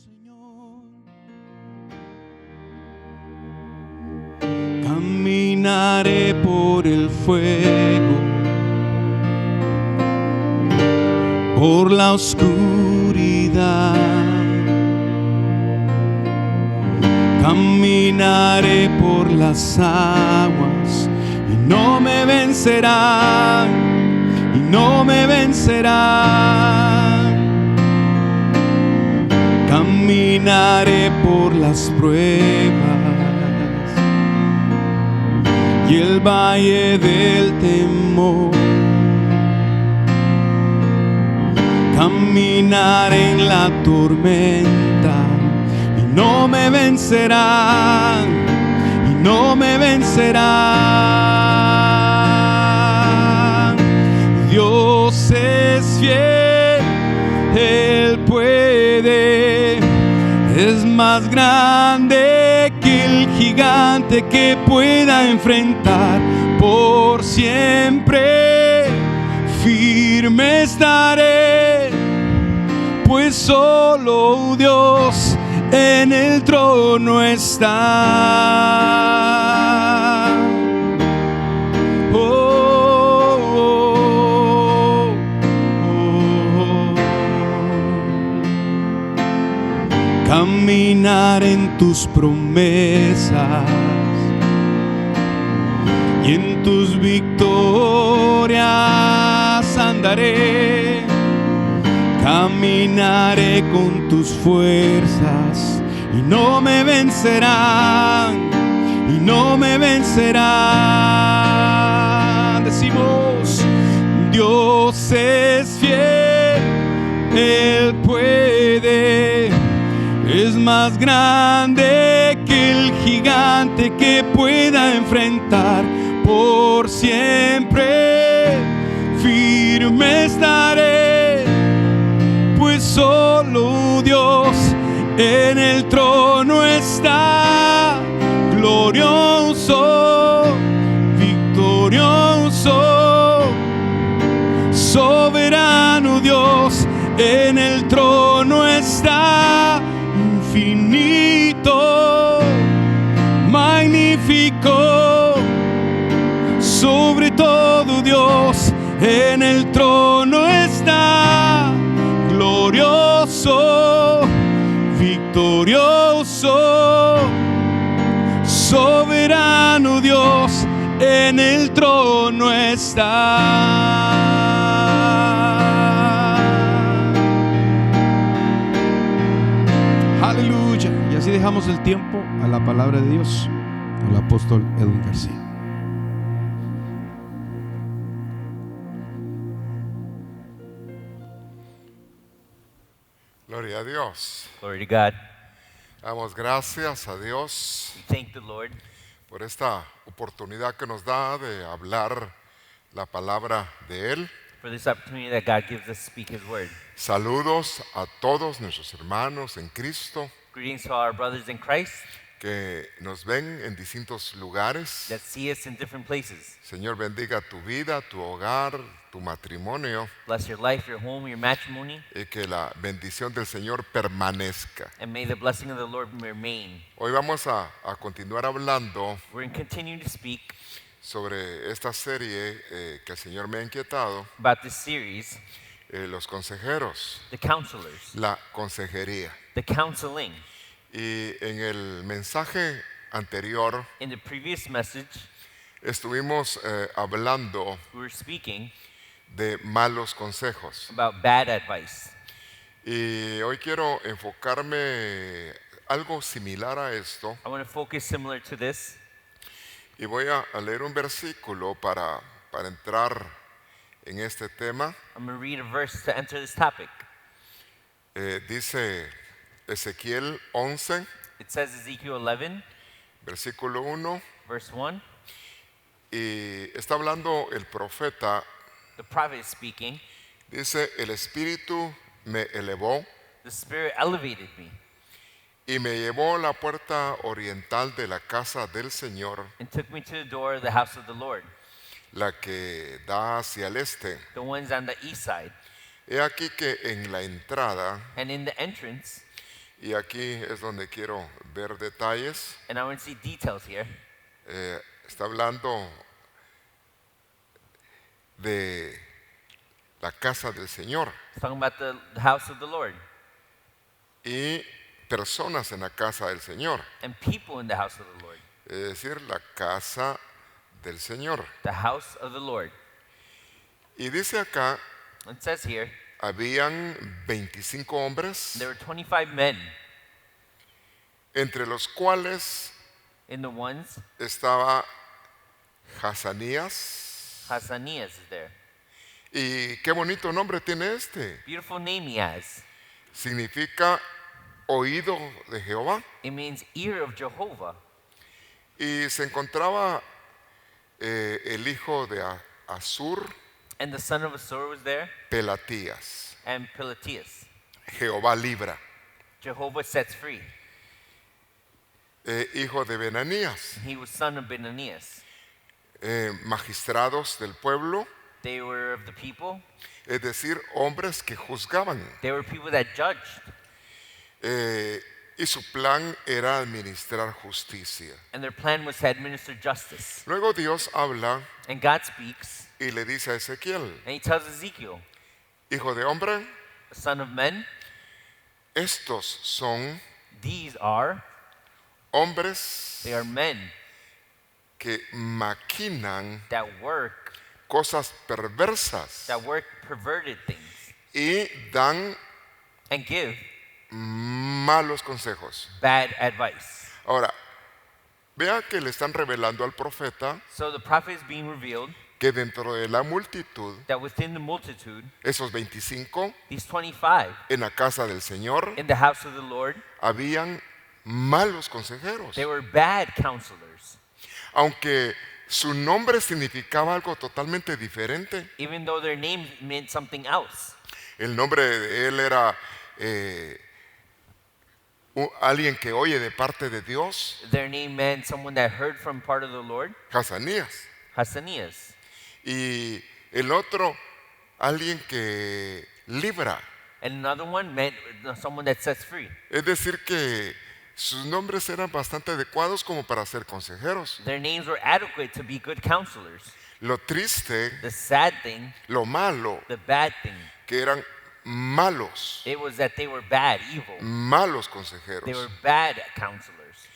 Señor, caminaré por el fuego, por la oscuridad. Caminaré por las aguas y no me vencerán, y no me vencerán. Caminaré por las pruebas y el valle del temor. Caminaré en la tormenta y no me vencerán, y no me vencerán. Dios es fiel, Él puede, es más grande que el gigante que pueda enfrentar. Por siempre firme estaré, pues solo Dios en el trono está. Oh, oh, oh. Caminar en tus promesas y en tus victorias andaré. Caminaré con tus fuerzas y no me vencerán, y no me vencerán. Decimos, Dios es fiel, Él puede, es más grande que el gigante que pueda enfrentar. Por siempre firme estaré, pues solo Dios en el trono está. Glorioso, victorioso, soberano Dios en el trono está. Infinito, magnífico, sobre todo Dios en el trono está. Glorioso, victorioso, soberano Dios en el trono está. Aleluya. Y así dejamos el tiempo a la palabra de Dios, al apóstol Edwin García. Gloria a Dios. Glory to God. Damos gracias a Dios We thank the Lord por esta oportunidad que nos da de hablar la palabra de Él. for this opportunity that God gives us to speak His word. Saludos a todos nuestros hermanos en Cristo Greetings to our brothers in Christ que nos ven en distintos lugares. that see us in different places. Señor, bendiga tu vida, tu hogar, tu matrimonio, Bless your life, your home, your matrimony, y que la bendición del Señor permanezca. and may the blessing of the Lord remain. Hoy vamos a continuar hablando We're going to continue to speak sobre esta serie que el Señor me ha inquietado, about this series, los consejeros, the counselors, la consejería. the counseling. Y en el mensaje anterior In the previous message, estuvimos hablando we were speaking de malos consejos. about bad advice. Y hoy quiero enfocarme algo similar a esto. I want to focus similar to this. Y voy a leer un versículo para entrar en este tema. I'm going to read a verse to enter this topic. Dice Ezequiel 11, It says Ezekiel 11, versículo 1, verse 1. y está hablando el profeta. The prophet is speaking. Dice, el Espíritu me elevó The Spirit elevated me y me llevó a la puerta oriental de la casa del Señor, and took me to the door of the house of the Lord, la que da hacia el este. the ones on the east side. He aquí que en la entrada And in the entrance, Y aquí es donde quiero ver detalles. And I want to see details here. Está hablando de la casa del Señor It's talking about the house of the Lord y personas en la casa del Señor, and people in the house of the Lord. es decir, la casa del Señor. The house of the Lord. Y dice acá, It says here, habían 25 hombres, there were 25 men, entre los cuales in the ones, estaba Hazanías. Hasanias is there. Y qué bonito nombre tiene este. Beautiful name he has. Significa oído de Jehová. It means ear of Jehovah. Y se encontraba el hijo de Asur, And the son of Asur was there, Pelatías. and Pelatias. Jehová libra. Jehovah sets free. Hijo de Benanías. He was son of Benanias. Magistrados del pueblo, They were of the people. es decir, hombres que juzgaban. They were people that judged. Y su plan era administrar justicia. And their plan was to administer justice. Luego Dios habla And God speaks, y le dice a Ezequiel, and he tells Ezekiel, hijo de hombre, son of men, estos son these are, hombres they are men que maquinan that work cosas perversas perverted things y dan and give malos consejos. bad advice. Ahora, vea que le están revelando al profeta So the prophet is being revealed que dentro de la multitud, that within the multitude, esos 25 these 25 en la casa del Señor, in the house of the Lord, habían malos consejeros. they were bad counselors. Aunque su nombre significaba algo totalmente diferente. Even though their name meant something else. El nombre de él era alguien que oye de parte de Dios, Their name meant someone that heard from part of the Lord, Hazanías. Hasanias. Y el otro, alguien que libra. And another one meant someone that sets free. Es decir que sus nombres eran bastante adecuados como para ser consejeros. Their names were adequate to be good counselors. Lo triste, The sad thing, lo malo, the bad thing, que eran malos, it was that they were bad, evil. malos They consejeros. were bad counselors.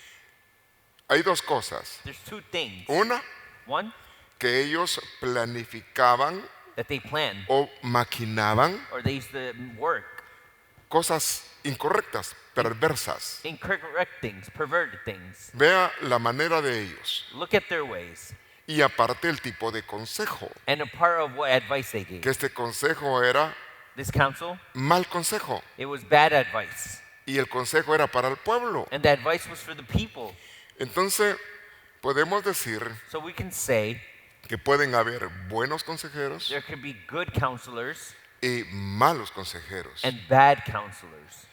Hay dos cosas. There's two things. Una, One, que ellos planificaban that they planned, o maquinaban or they used to work cosas incorrectas, perversas. incorrect things, perverted things. Vea la manera de ellos. Look at their ways. Y aparte el tipo de consejo, And a part of what advice they gave. que este consejo era This counsel, mal consejo. it was bad advice. Y el consejo era para el pueblo. And the advice was for the people. Entonces, podemos decir So we can say que pueden haber buenos consejeros there could be good counselors y malos consejeros. and bad counselors.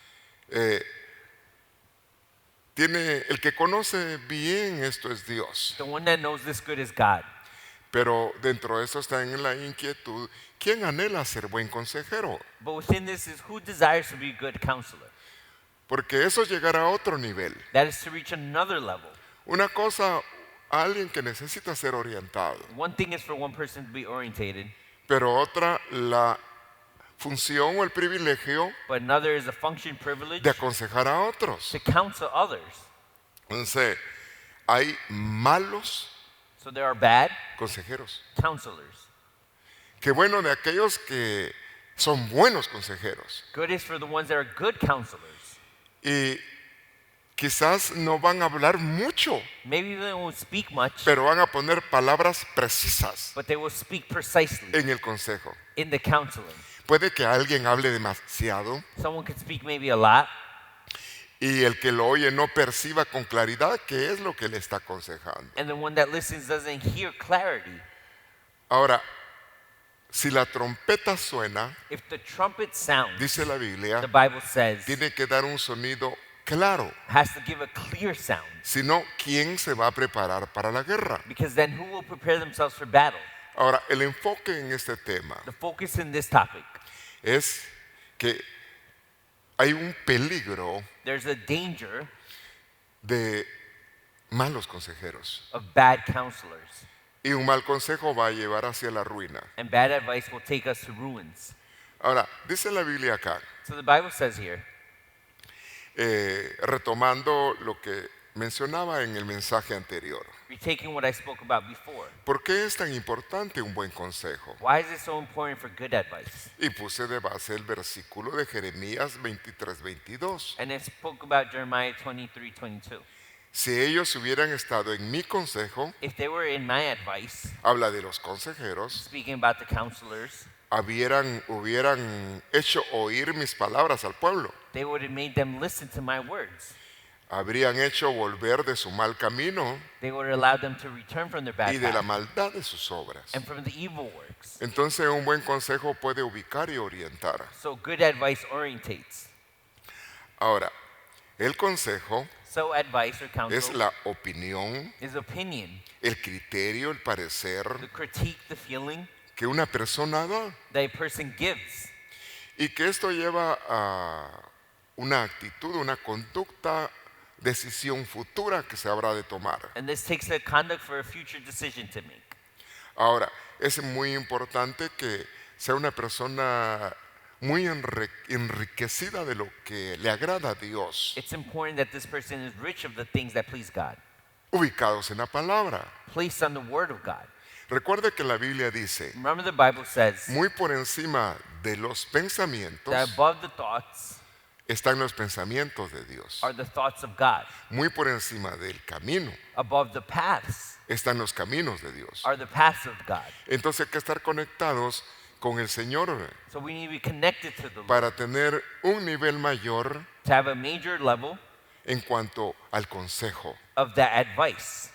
El que conoce bien esto es Dios. The one that knows this good is God. Pero dentro de eso está en la inquietud, ¿quién anhela ser buen consejero? But within this is who desires to be a good counselor. Porque eso llegará a otro nivel. That is to reach another level. Una cosa, alguien que necesita ser orientado, One thing is for one person to be orientated, pero otra, la función o el privilegio but another is a function privilege de aconsejar a otros. to counsel others. Entonces, hay malos So there are bad consejeros. counselors. Qué bueno de aquellos que son buenos consejeros. Good is for the ones that are good counselors. Y quizás no van a hablar mucho, Maybe they won't speak much, pero van a poner palabras precisas but they will speak precisely en el consejo. in the counseling. Puede que alguien hable demasiado Someone could speak maybe a lot, y el que lo oye no perciba con claridad qué es lo que le está aconsejando. and the one that listens doesn't hear clarity. Ahora, si la trompeta suena, If the trumpet sounds, dice la Biblia, the Bible says, tiene que dar un sonido claro. has to give a clear sound, Si no, ¿quién se va a preparar para la guerra? because then who will prepare themselves for battle? Ahora, el enfoque en este tema The focus in this topic es que hay un peligro there's a danger de malos consejeros. of bad counselors. Y un mal consejo va a llevar hacia la ruina. And bad advice will take us to ruins. Ahora, dice la Biblia acá, So the Bible says here, retomando lo que mencionaba en el mensaje anterior. retaking what I spoke about before. ¿Por qué es tan importante un buen consejo? Why is it so important for good advice? Y puse de base el versículo de Jeremías 23:22. And it spoke about Jeremiah 23:22. Si ellos hubieran estado en mi consejo, If they were in my advice, habla de los consejeros, speaking about the counselors, hubieran hecho oír mis palabras al pueblo, they would have made them listen to my words. habrían hecho volver de su mal camino They would have allowed them to return from their bad y de la path maldad de sus obras. and from the evil works. Entonces un buen consejo puede ubicar y orientar. So good advice orientates. Ahora, el consejo So advice or es counsel la opinión, is opinion, el criterio, el the parecer critique, the feeling que una persona da that a person gives. y que esto lleva a una actitud, una conducta, decisión futura que se habrá de tomar. And this takes a conduct for a future decision to make. Ahora, es muy importante que sea una persona muy enriquecida de lo que le agrada a Dios, It's important that this person is rich of the things that please God, ubicados en la palabra. placed on the word of God. Recuerde que la Biblia dice, Remember the Bible says muy por encima de los pensamientos that above the thoughts están los pensamientos de Dios. are the thoughts of God. Muy por encima del camino Above the paths están los caminos de Dios. are the paths of God. Entonces hay que estar conectados con el Señor So we need to be connected to the Lord para tener un nivel mayor to have a major level en cuanto al consejo. of that advice.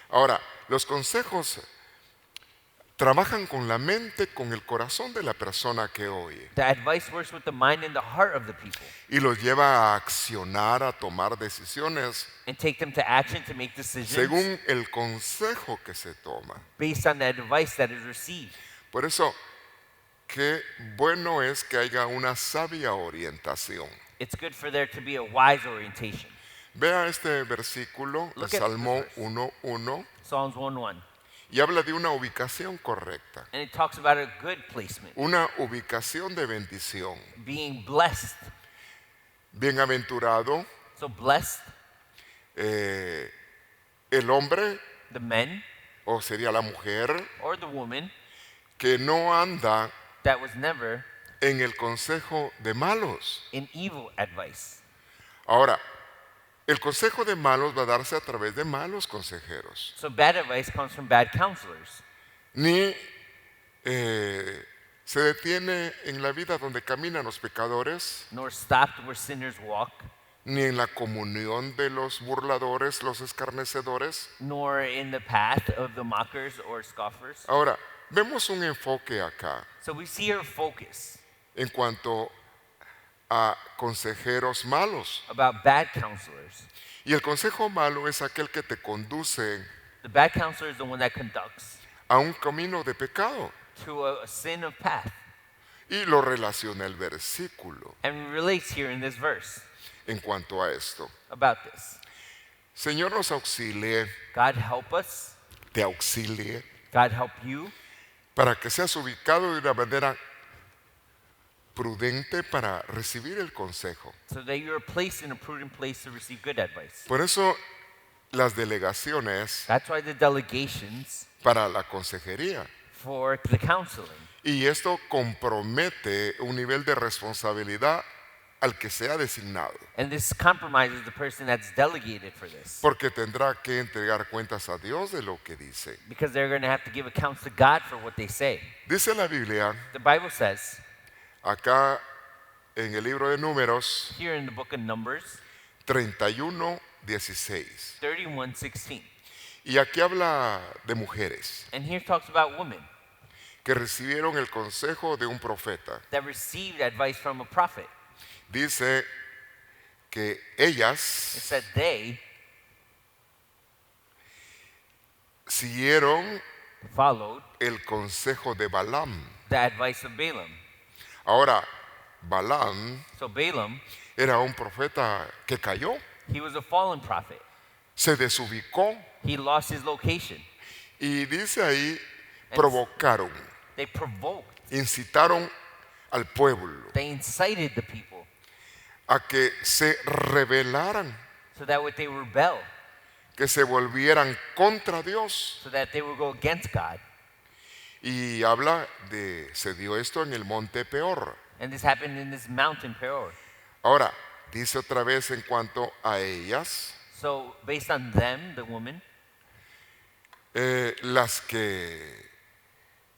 Ahora, los consejos trabajan con la mente, con el corazón de la persona que oye The advice works with the mind and the heart of the people y los lleva a accionar, a tomar decisiones and take them to action to make decisions según el consejo que se toma. based on the advice that is received. Por eso, qué bueno es que haya una sabia orientación. It's good for there to be a wise orientation. Vea este versículo, Look el at Salmo this verse. 1:1, Psalms 1:1. y habla de una ubicación correcta, And it talks about a good placement, una ubicación de bendición. being blessed. Bienaventurado So blessed el hombre, the men o sería la mujer, or the woman que no anda that was never en el consejo de malos. in evil advice. Ahora, el consejo de malos va a darse a través de malos consejeros. So bad advice comes from bad counselors. Ni se detiene en la vida donde caminan los pecadores, Nor stopped where sinners walk, ni en la comunión de los burladores, los escarnecedores. nor in the path of the mockers or scoffers. Ahora, vemos un enfoque acá So we see her focus en cuanto a consejeros malos. about bad counselors. Y el consejo malo es aquel que te conduce The bad counselor is the one that conducts a un camino de pecado. to a sin of path. Y lo relaciona el versículo And it relates here in this verse en cuanto a esto. about this. Señor, nos auxilie, God help us. te auxilie, God help you para que seas ubicado de una manera prudente para recibir el consejo. so that you are placed in a prudent place to receive good advice. Por eso las delegaciones That's why the delegations para la consejería. for the counseling. Y esto compromete un nivel de responsabilidad al que sea designado, And this compromises the person that's delegated for this. porque tendrá que entregar cuentas a Dios de lo que dice. Because they're going to have to give accounts to God for what they say. Dice la Biblia, The Bible says acá en el libro de Números here in the book of Numbers 31:16. 31:16. Y aquí habla de mujeres And here it talks about women que recibieron el consejo de un profeta. that received advice from a prophet. Dice que It ellas said they siguieron followed el consejo de Balaam. the advice of Balaam. Ahora, Balaam So Balaam, era un profeta que cayó, he was a fallen prophet. se desubicó He lost his location. y dice ahí, And provocaron, They provoked. incitaron al pueblo They incited the people a que se rebelaran, so that they would rebel, que se volvieran contra Dios. so that they would go against God. Y habla se dio esto en el monte Peor. And this happened in this mountain, Peor. Ahora, dice otra vez en cuanto a ellas, So based on them, the woman, las que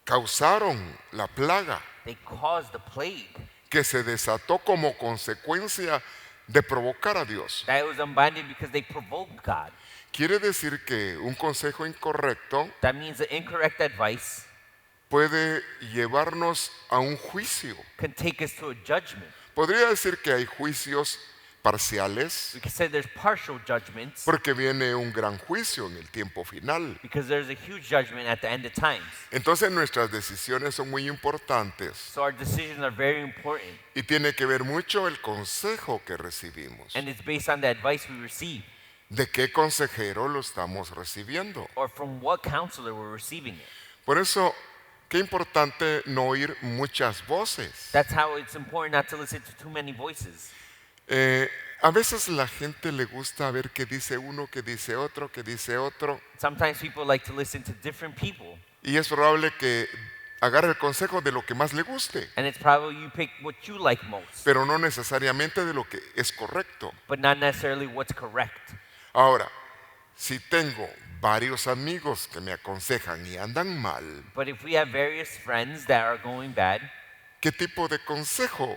causaron la plaga, they caused the plague que se desató como consecuencia de provocar a Dios. that was unbinded because they provoked God. Quiere decir que un consejo incorrecto That means that incorrect advice puede llevarnos a un juicio. can take us to a judgment. Podría decir que hay juicios parciales We can say there's partial judgments porque viene un gran juicio en el tiempo final. because there's a huge judgment at the end of times. Entonces nuestras decisiones son muy importantes So our decisions are very important, y tiene que ver mucho el consejo que recibimos. and it's based on the advice we receive ¿De qué consejero lo estamos recibiendo? or from what counselor we're receiving it. Por eso, qué importante no oír muchas voces. That's how it's important not to listen to too many voices. A veces la gente le gusta ver qué dice uno, qué dice otro, qué dice otro. Sometimes people like to listen to different people, Y es probable que agarre el consejo de lo que más le guste, and it's probably you pick what you like most, pero no necesariamente de lo que es correcto. but not necessarily what's correct. Ahora, si tengo varios amigos que me aconsejan y andan mal, But if we have various friends that are going bad, ¿qué tipo de consejo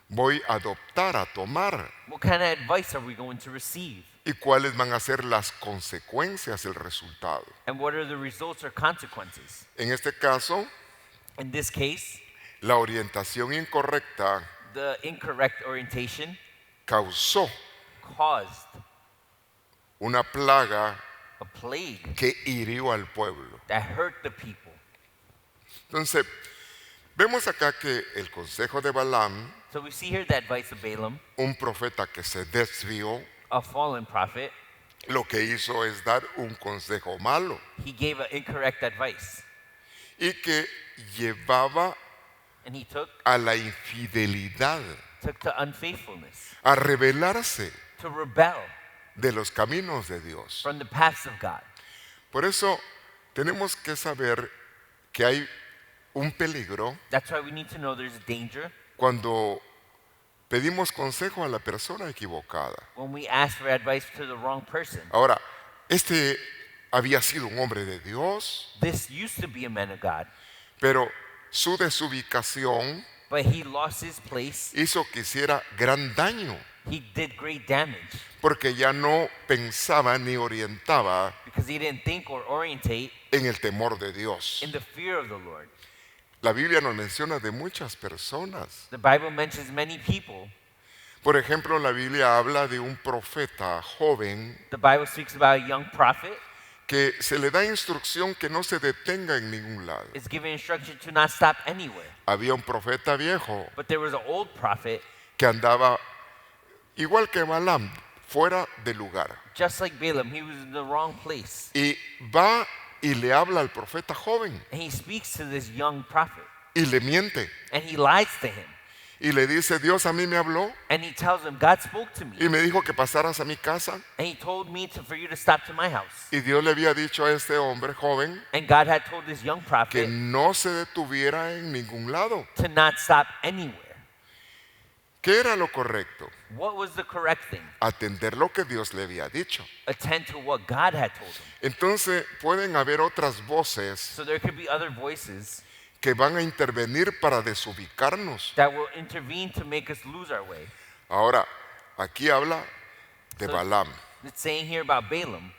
voy a adoptar, a tomar? what kind of advice are we going to receive? ¿Y cuáles van a ser las consecuencias, el resultado? And what are the results or consequences? En este caso, In this case, la orientación incorrecta the incorrect orientation causó caused una plaga a plague que hirió al pueblo. that hurt the people. Entonces, vemos acá que el consejo de Balaam, So we see here the advice of Balaam, un profeta que se desvió, a fallen prophet. lo que hizo es dar un consejo malo He gave an incorrect advice, y que llevaba and he took a la infidelidad, to unfaithfulness, a rebelarse to rebel de los caminos de Dios. from the paths of God. Por eso tenemos que saber que hay un peligro That's why we need to know there's a danger cuando pedimos consejo a la persona equivocada. when we ask for advice to the wrong person. Ahora, este había sido un hombre de Dios, This used to be a man of God, pero su desubicación but he lost his place. hizo que hiciera gran daño, He did great damage porque ya no pensaba ni orientaba because he didn't think or orientate en el temor de Dios. in the fear of the Lord. La Biblia nos menciona de muchas personas. The Bible mentions many people. Por ejemplo, la Biblia habla de un profeta joven The Bible speaks about a young prophet. que se le da instrucción que no se detenga en ningún lado. It's given instruction to not stop anywhere. Había un profeta viejo But there was an old prophet, que andaba igual que Balaam, fuera de lugar. just like Balaam. He was in the wrong place. Y va y le habla al profeta joven And he speaks to this young prophet. y le miente. And he lies to him. Y le dice, Dios a mí me habló And he tells him, God spoke to me. y me dijo que pasaras a mi casa. And he told me for you to stop to my house. Y Dios le había dicho a este hombre joven And God had told this young que prophet no se detuviera en ningún lado. to not stop anywhere. ¿Qué era lo correcto? What was the correct thing? Atender lo que Dios le había dicho. Attend to what God had told him. Entonces pueden haber otras voces So there could be other voices que van a intervenir para desubicarnos. that will intervene to make us lose our way. Ahora, aquí habla de So- Balaam. It's saying here about Balaam,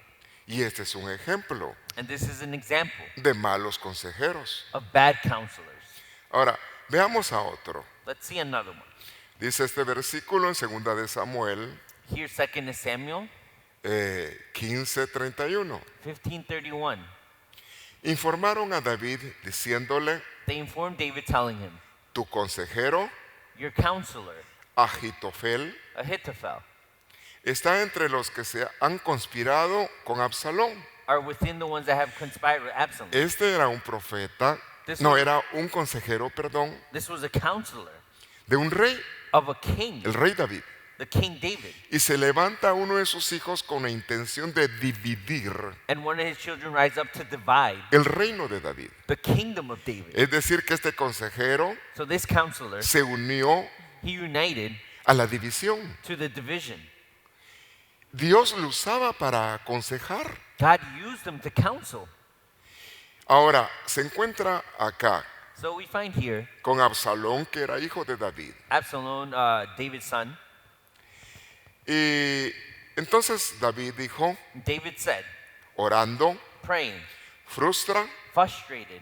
Y este es un ejemplo and this is an example de malos consejeros. of bad counselors. Ahora, veamos a otro. Let's see another one. Dice este versículo en 2 de Samuel Here, 2 Samuel 15:31. 15:31. Informaron a David diciéndole, They informed David, telling him, tu consejero Your counselor, Ahitofel, Ahithophel, está entre los que se han conspirado con Absalón. are within the ones that have conspired with Absalom. Este era un profeta, This no, was- era un consejero, perdón, This was a counselor de un rey, of a king, el rey David. the King David. Y se levanta uno de sus hijos con la intención de dividir And one of his children rise up to divide el reino de David. the kingdom of David. Es decir, que este consejero So this counselor, se unió he united a la división. to the division. Dios lo usaba para aconsejar. God used him to counsel. Ahora, se encuentra acá So we find here con Absalón, que era hijo de David. Absalom, David's son. Y entonces David dijo, David said, orando, praying, frustra frustrated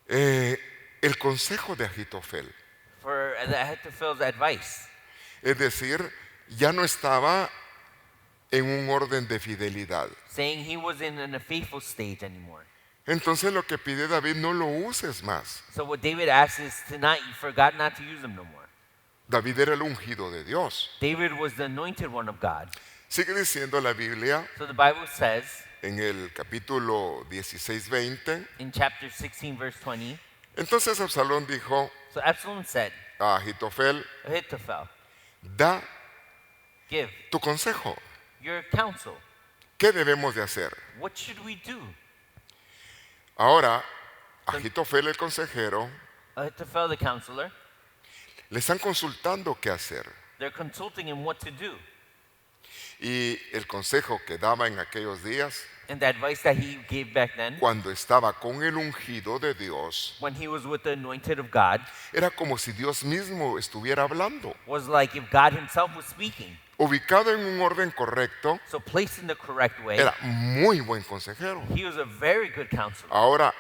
el consejo de Ahitofel. for Ahithophel's advice. Es decir, ya no estaba en un orden de fidelidad. Saying he wasn't in a faithful stage anymore. Entonces lo que pide David, no lo uses más. So what David asks is for God not to use him no more. David era el ungido de Dios. David was the anointed one of God. Sigue diciendo la Biblia So the Bible says en el capítulo 16-20. in chapter 16, verse 20, Entonces Absalón dijo so Absalom said, a Ahitofel, Ahithophel, da give tu consejo. your counsel. ¿Qué debemos de hacer? What should we do? Ahora, Ahitofel, el consejero, Ahithophel, the counselor, le están consultando qué hacer. they're consulting him what to do. Y el consejo que daba en aquellos días, And the advice that he gave back then, cuando estaba con el ungido de Dios, when he was with the anointed of God, era como si Dios mismo estuviera hablando. was like if God himself was speaking. Ubicado en un orden correcto, So placed in the correct way, era muy buen consejero. he was a very good counselor. Ahora,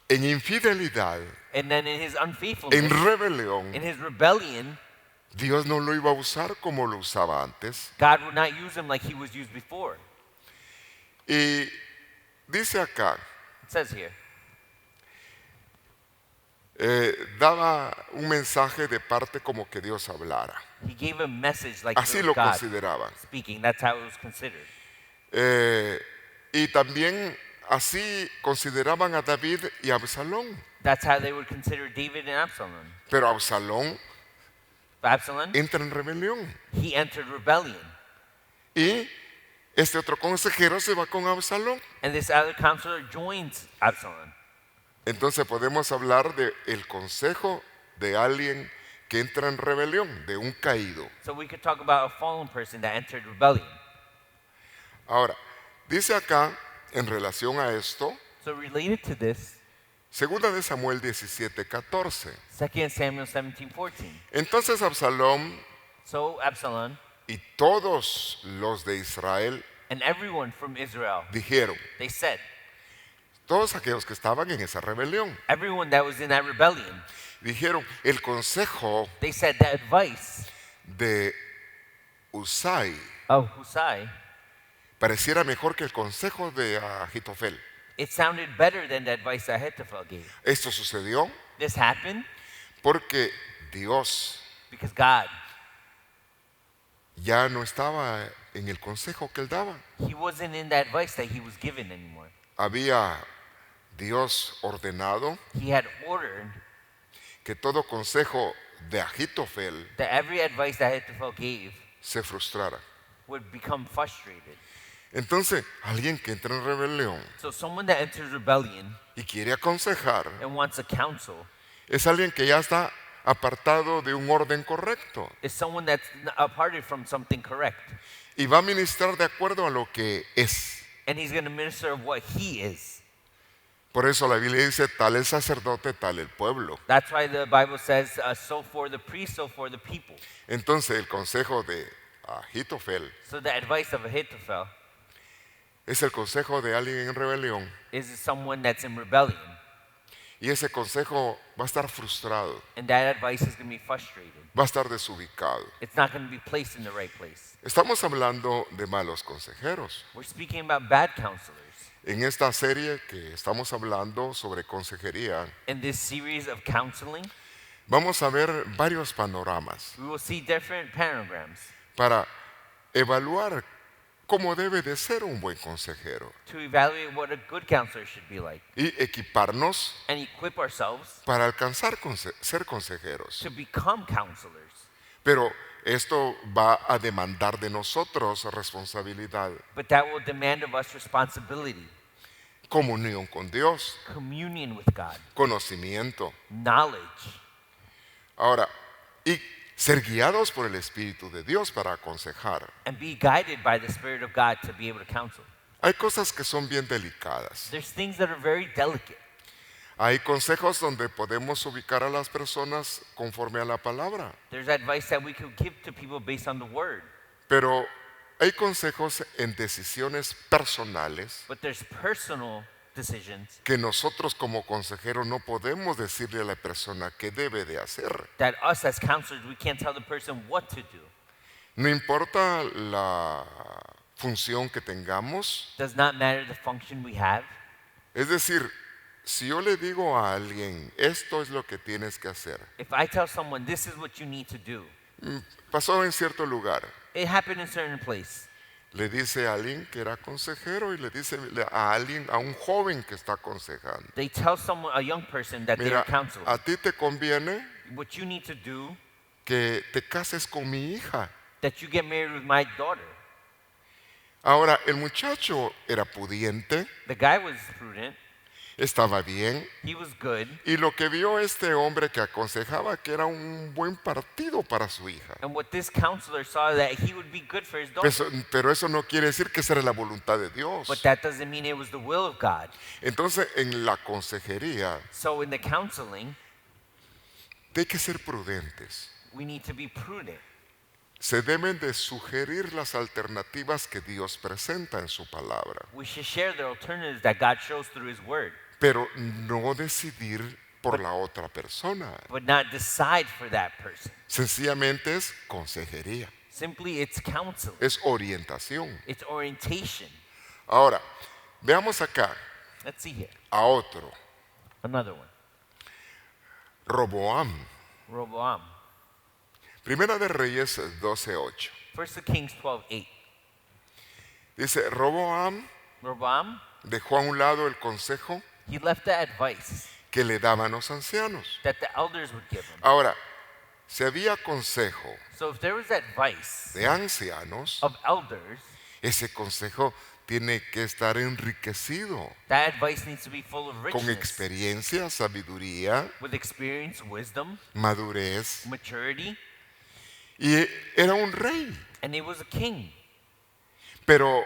en infidelidad, And then in his en unfaithfulness, rebelión, in his rebellion, Dios no lo iba a usar como lo usaba antes. God would not use him like he was used before. Y dice acá, It says here, daba un mensaje de parte como que Dios hablara. he gave a message like Así it lo was God consideraban. speaking. That's how it was considered. Y también así consideraban a David y a Absalón. That's how they would consider David and Absalom. Pero Absalón But Absalom, entra en rebelión. he entered rebellion. Y este otro consejero se va con Absalón. And this other counselor joins Absalom. Entonces podemos hablar de el consejo de alguien que entra en rebelión, de un caído. So we could talk about a fallen person that entered rebellion. Ahora, dice acá en relación a esto, So related to this, segunda de Samuel 17:14. 2 Samuel 17:14. Entonces Absalón So Absalom y todos los de Israel and everyone from Israel, dijeron, they said, todos aquellos que estaban en esa rebelión, everyone that was in that rebellion, dijeron, el consejo they said the advice de Usai of Husai, pareciera mejor que el consejo de Ahitofel. it sounded better than the advice that Ahithophel gave. Esto sucedió This happened porque Dios because God, ya no estaba en el consejo que él daba. he wasn't in the advice that he was given anymore. Había Dios ordenado He had ordered que todo consejo de Ahitofel that every advice that Ahithophel gave se frustrara. would become frustrated. Entonces, alguien que entra en rebelión So someone that enters rebellion y quiere aconsejar and wants a counsel es alguien que ya está apartado de un orden correcto is someone that's aparted from something correct. y va a ministrar de acuerdo a lo que es. And he's going to minister of what he is. Por eso la Biblia dice, tal el sacerdote, tal el pueblo. That's why the Bible says, so for the priest, so for the people. Entonces, el consejo de Ahitofel So the advice of Ahithophel es el consejo de alguien en rebelión is someone that's in rebellion. y ese consejo va a estar frustrado, And that advice is going to be frustrated. va a estar desubicado. It's not going to be placed in the right place. Estamos hablando de malos consejeros. We're speaking about bad counselors. En esta serie que estamos hablando sobre consejería, In this series of counseling, Vamos a ver varios panoramas We will see different panograms para evaluar cómo debe de ser un buen consejero to evaluate what a good counselor should be like y equiparnos and equip ourselves para alcanzar ser consejeros. to become counselors. Pero esto va a demandar de nosotros responsabilidad, But that will demand of us responsibility, comunión con Dios, communion with God, conocimiento. knowledge, Ahora, y ser guiados por el Espíritu de Dios para aconsejar. and be guided by the Spirit of God to be able to counsel. Hay cosas que son bien delicadas. There's things that are very delicate. Hay consejos donde podemos ubicar a las personas conforme a la palabra, There's advice that we could give to people based on the word. pero hay consejos en decisiones personales But there's personal decisions que nosotros como consejeros no podemos decirle a la persona qué debe de hacer. that us as counselors, we can't tell the person what to do. No importa la función que tengamos, Does not matter the function we have. es decir, si yo le digo a alguien, esto es lo que tienes que hacer, If I tell someone this is what you need to do, pasó en cierto lugar, it happened in a certain place. le dice a alguien que era consejero y le dice a alguien, a un joven que está aconsejando, They tell someone, a young person, that they're mira, a counselor. a ti te conviene What you need to do, que te cases con mi hija. that you get married with my daughter. Ahora, el muchacho era pudiente, The guy was prudent. estaba bien, He was good. y lo que vio este hombre que aconsejaba que era un buen partido para su hija. And what this counselor saw, that he would be good for his daughter. Pero eso no quiere decir que esa era la voluntad de Dios. But that doesn't mean it was the will of God. Entonces, en la consejería So in the counseling, hay que ser prudentes. we need to be prudent. Se deben de sugerir las alternativas que Dios presenta en su palabra, We should share the alternatives that God shows through his word, pero no decidir por la otra persona. but not decide for that person. Sencillamente es consejería, Simply, it's counsel. es orientación. It's orientation. Ahora, veamos acá Let's see here. a otro, Another one. Roboam. Rehoboam. Primera de Reyes 12:8. First of Kings 12:8. Dice, Roboam Rehoboam, dejó a un lado el consejo he left the advice que le daban los ancianos. that the elders would give him. Ahora, si había consejo So if there was advice de ancianos, of elders, ese consejo tiene que estar enriquecido that advice needs to be full of con richness, experiencia, sabiduría, with experience, wisdom, madurez. maturity, Y era un rey, and he was a king. pero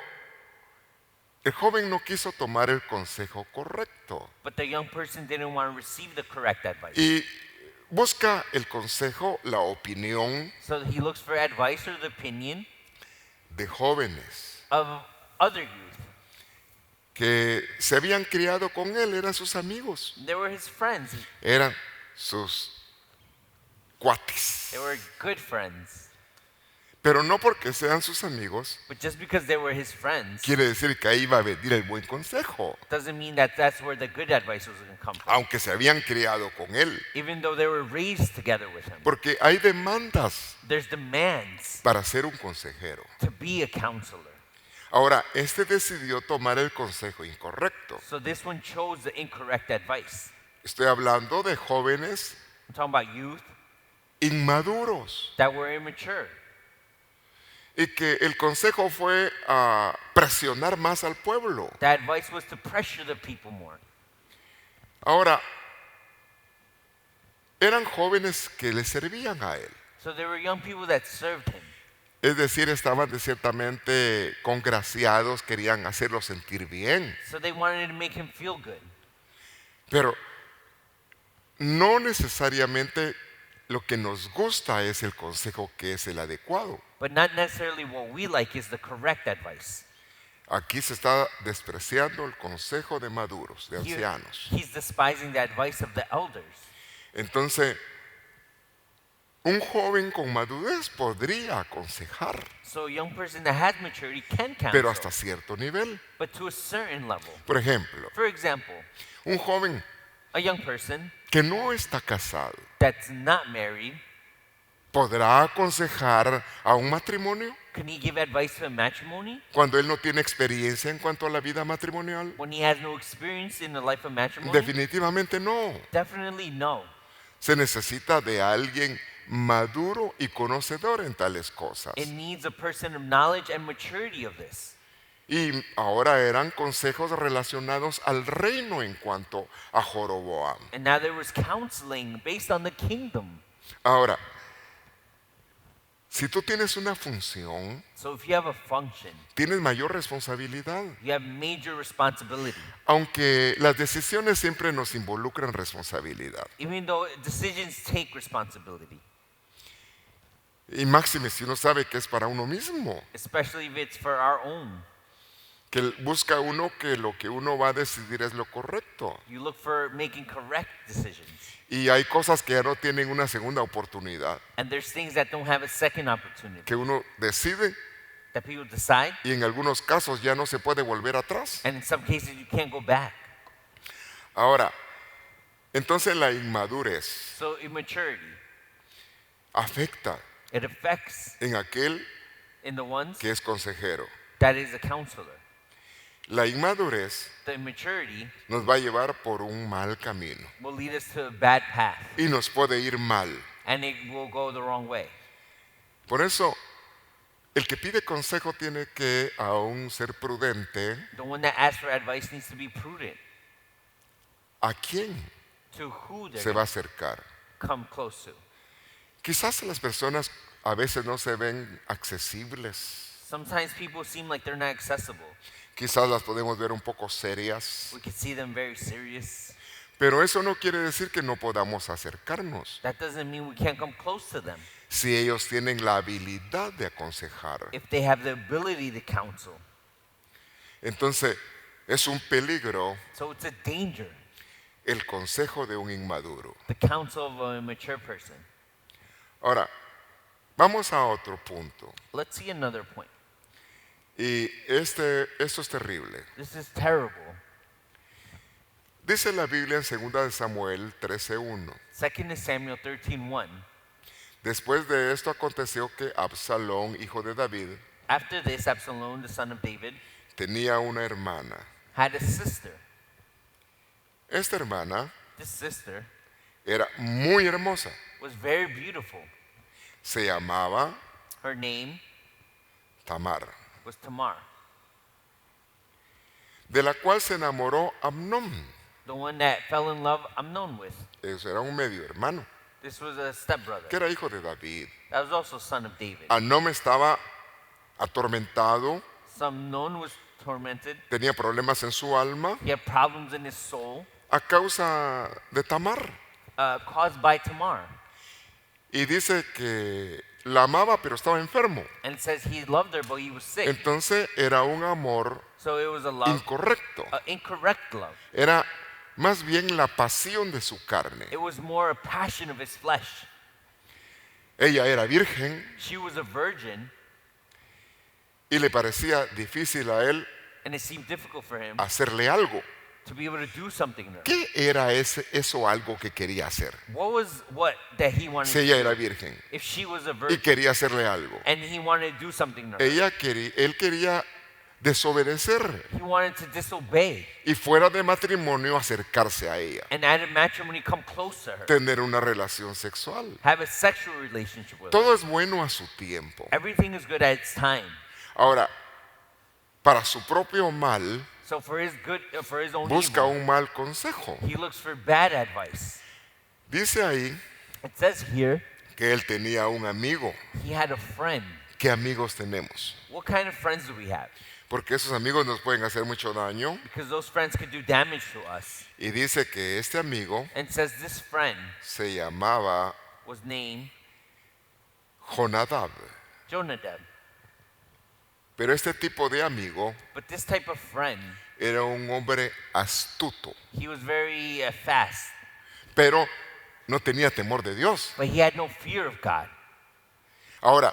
el joven no quiso tomar el consejo correcto But the young person didn't want to receive the correct advice. y busca el consejo, la opinión So he looks for advice or the opinion de jóvenes of other youth. que se habían criado con él, eran sus amigos, They were his friends. eran sus cuates. They were good friends. Pero no porque sean sus amigos, But just because they were his friends quiere decir que ahí va a venir el buen consejo, doesn't mean that that's where the good advice was going to come from. aunque se habían criado con él. Even though they were raised together with him. Porque hay demandas There's demands para ser un consejero. to be a counselor. Ahora, este decidió tomar el consejo incorrecto. So this one chose the incorrect advice. Estoy hablando de jóvenes I'm talking about youth inmaduros that were immature. y que el consejo fue a presionar más al pueblo. The advice was to pressure the people more. Ahora, eran jóvenes que le servían a él. So there were young people that served him. Es decir, estaban ciertamente congraciados, querían hacerlo sentir bien. So they wanted to make him feel good. Pero no necesariamente lo que nos gusta es el consejo que es el adecuado. But not necessarily what we like is the correct advice. Aquí se está despreciando el consejo de maduros, de Here, ancianos. he's despising the advice of the elders. Entonces, un joven con madurez podría aconsejar, So a young person that has maturity can counsel, pero hasta cierto nivel. but to a certain level. Por ejemplo, For example, un joven A young person que no está casado that's not married, podrá aconsejar a un matrimonio can he give advice to a matrimony cuando él no tiene experiencia en cuanto a la vida matrimonial? when he has no experience in the life of matrimony? Definitivamente no. Definitely no. Se necesita de alguien maduro y conocedor en tales cosas. It needs a person of knowledge and maturity of this. Y ahora eran consejos relacionados al reino en cuanto a Joroboam. And now there was counseling based on the kingdom. Ahora, si tú tienes una función, So if you have a function, tienes mayor responsabilidad. you have major responsibility. Aunque las decisiones siempre nos involucran responsabilidad. Even though decisions take responsibility, Y máxime si uno sabe que es para uno mismo. especially if it's for our own. Que busca uno que lo que uno va a decidir es lo correcto. You look for making correct decisions. Y hay cosas que ya no tienen una segunda oportunidad. And there's things that don't have a second opportunity. Que uno decide That people decide, y en algunos casos ya no se puede volver atrás. and in some cases you can't go back. Ahora, entonces la inmadurez So immaturity, afecta it affects en aquel in the ones que es consejero. that is a counselor. La inmadurez The immaturity nos va a llevar por un mal camino will lead us to a bad path, y nos puede ir mal. and it will go the wrong way. Por eso, el que pide consejo tiene que aún ser prudente. The one that asks for advice needs to be prudent ¿A quién to who they're se va a going acercar? to come close to. Quizás las personas a veces no se ven accesibles. Sometimes people seem like they're not accessible. Quizás las podemos ver un poco serias. We can see them very serious. Pero eso no quiere decir que no podamos acercarnos. That doesn't mean we can't come close to them Si ellos tienen la habilidad de aconsejar. if they have the ability to counsel. Entonces, es un peligro So it's a danger, el consejo de un inmaduro. the counsel of a mature person. Ahora, vamos a otro punto. Let's see another point. Y esto es terrible. This is terrible. Dice la Biblia en 2 de Samuel 13:1. 2 Samuel 13:1. Después de esto aconteció que Absalón, hijo de David, After this, Absalom, the son of David, tenía una hermana. had a sister. Esta hermana This sister era muy hermosa. was very beautiful. Se llamaba Her name Tamar, was Tamar, de la cual se enamoró Amnón. the one that fell in love Amnon with. Eso era un medio hermano, This was a stepbrother. que era hijo de David. That was also son of David. Amnón estaba atormentado, So Amnon was tormented. tenía problemas en su alma He had problems in his soul a causa de Tamar. caused by Tamar. Y dice que la amaba pero estaba enfermo. And it says he loved her, but he was sick. Entonces era un amor So it was a love, incorrecto. incorrect love. Era más bien la pasión de su carne. It was more a passion of his flesh. Ella era virgen She was a virgin, y le parecía difícil a él and it seemed difficult for him hacerle algo. to be able to do something to her. ¿Qué era eso algo que quería hacer? What that he wanted Si to ella do? era virgen If she was a y virgin quería hacerle algo. and he wanted to do something to her, Él quería desobedecer he wanted to disobey, y fuera de matrimonio acercarse a ella, and out of matrimony come close to her, tener una relación sexual. have a sexual relationship with her. Todo es bueno a su tiempo. Everything is good at its time. Ahora, para su propio mal, So for his good, for his own busca evil, un mal consejo. he looks for bad advice. Dice ahí It says here que él tenía un amigo. he had a friend. ¿Qué amigos tenemos? What kind of friends do we have? Porque esos amigos nos pueden hacer mucho daño. Because those friends could do damage to us. Y dice que este amigo And it says this friend se llamaba was named Jonadab. Jonadab. Pero este tipo de amigo But this type of friend, era un hombre astuto, he was very fast, pero no tenía temor de Dios. but he had no fear of God. Ahora,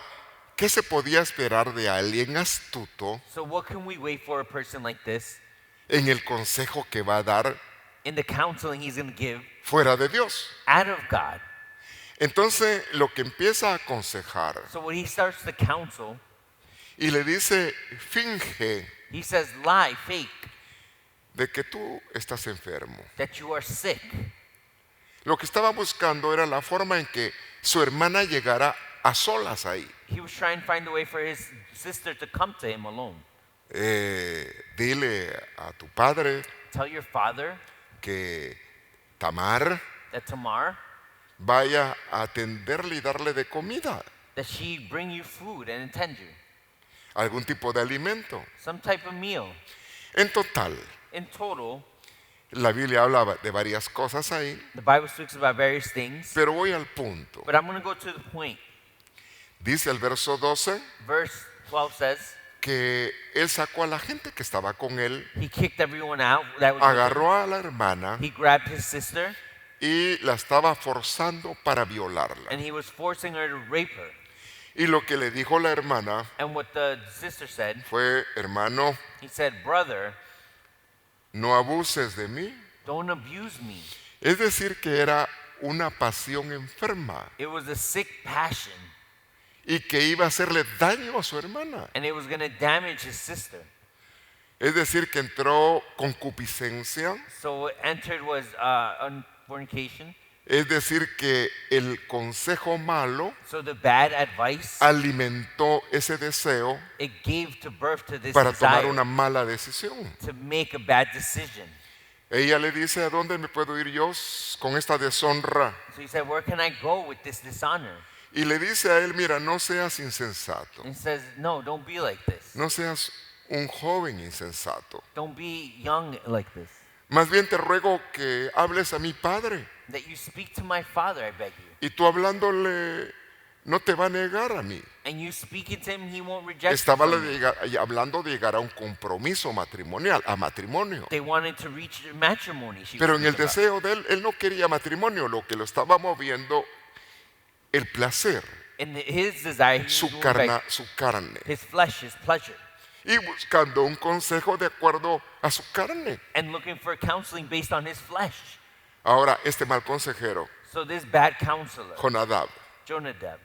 ¿qué se podía esperar de alguien astuto So what can we wait for a person like this en el consejo que va a dar in the counseling he's going to give fuera de Dios. out of God. Entonces lo que empieza a aconsejar So when he starts to counsel, y le dice, finge he says, lie, fake, de que tú estás enfermo. that you are sick. Lo que estaba buscando era la forma en que su hermana llegara a solas ahí. He was trying to find a way for his sister to come to him alone. Dile a tu padre Tell your father que Tamar that Tamar, vaya a atenderle y darle de comida, that she bring you food and attend you. algún tipo de alimento. Some type of meal. En total, In total, la Biblia habla de varias cosas ahí, the Bible speaks about various things, pero voy al punto. but I'm going to go to the point. Dice el verso 12 Verse 12 says, que él sacó a la gente que estaba con él, he kicked everyone out. That was with him. agarró a la hermana He grabbed his sister y la estaba forzando para violarla. and he was forcing her to rape her. Y lo que le dijo la hermana And what the sister said, fue, hermano, he said, brother, no abuses de mí. don't abuse me. Es decir, que era una pasión enferma It was a sick passion, y que iba a hacerle daño a su hermana. and it was going to damage his sister. Es decir, que entró concupiscencia, So what entered was fornication. es decir, que el consejo malo So the bad advice, alimentó ese deseo it gave to birth to this para tomar desire una mala decisión. to make a bad decision. Ella le dice, ¿a dónde me puedo ir yo con esta deshonra? So he said, where can I go with this dishonor? Y le dice a él, mira, no seas insensato, And he says, no, don't be like this. no seas un joven insensato. Don't be young like this. Más bien te ruego que hables a mi padre. That you speak to my father, I beg you. Y tú hablándole, no te va a negar a mí. And you speaking to him, he won't reject Estaba you from you. hablando de llegar a un compromiso matrimonial, a matrimonio. They wanted to reach matrimony. She Pero was en el speaking about. deseo de él no quería matrimonio, lo que lo estaba moviendo, el placer, In his desire, he was su, going back su carne. his flesh, his pleasure. Y buscando un consejo de acuerdo a su carne. And looking for counseling based on his flesh. Ahora, este mal consejero, So this bad counselor, Jonadab, Jonadab,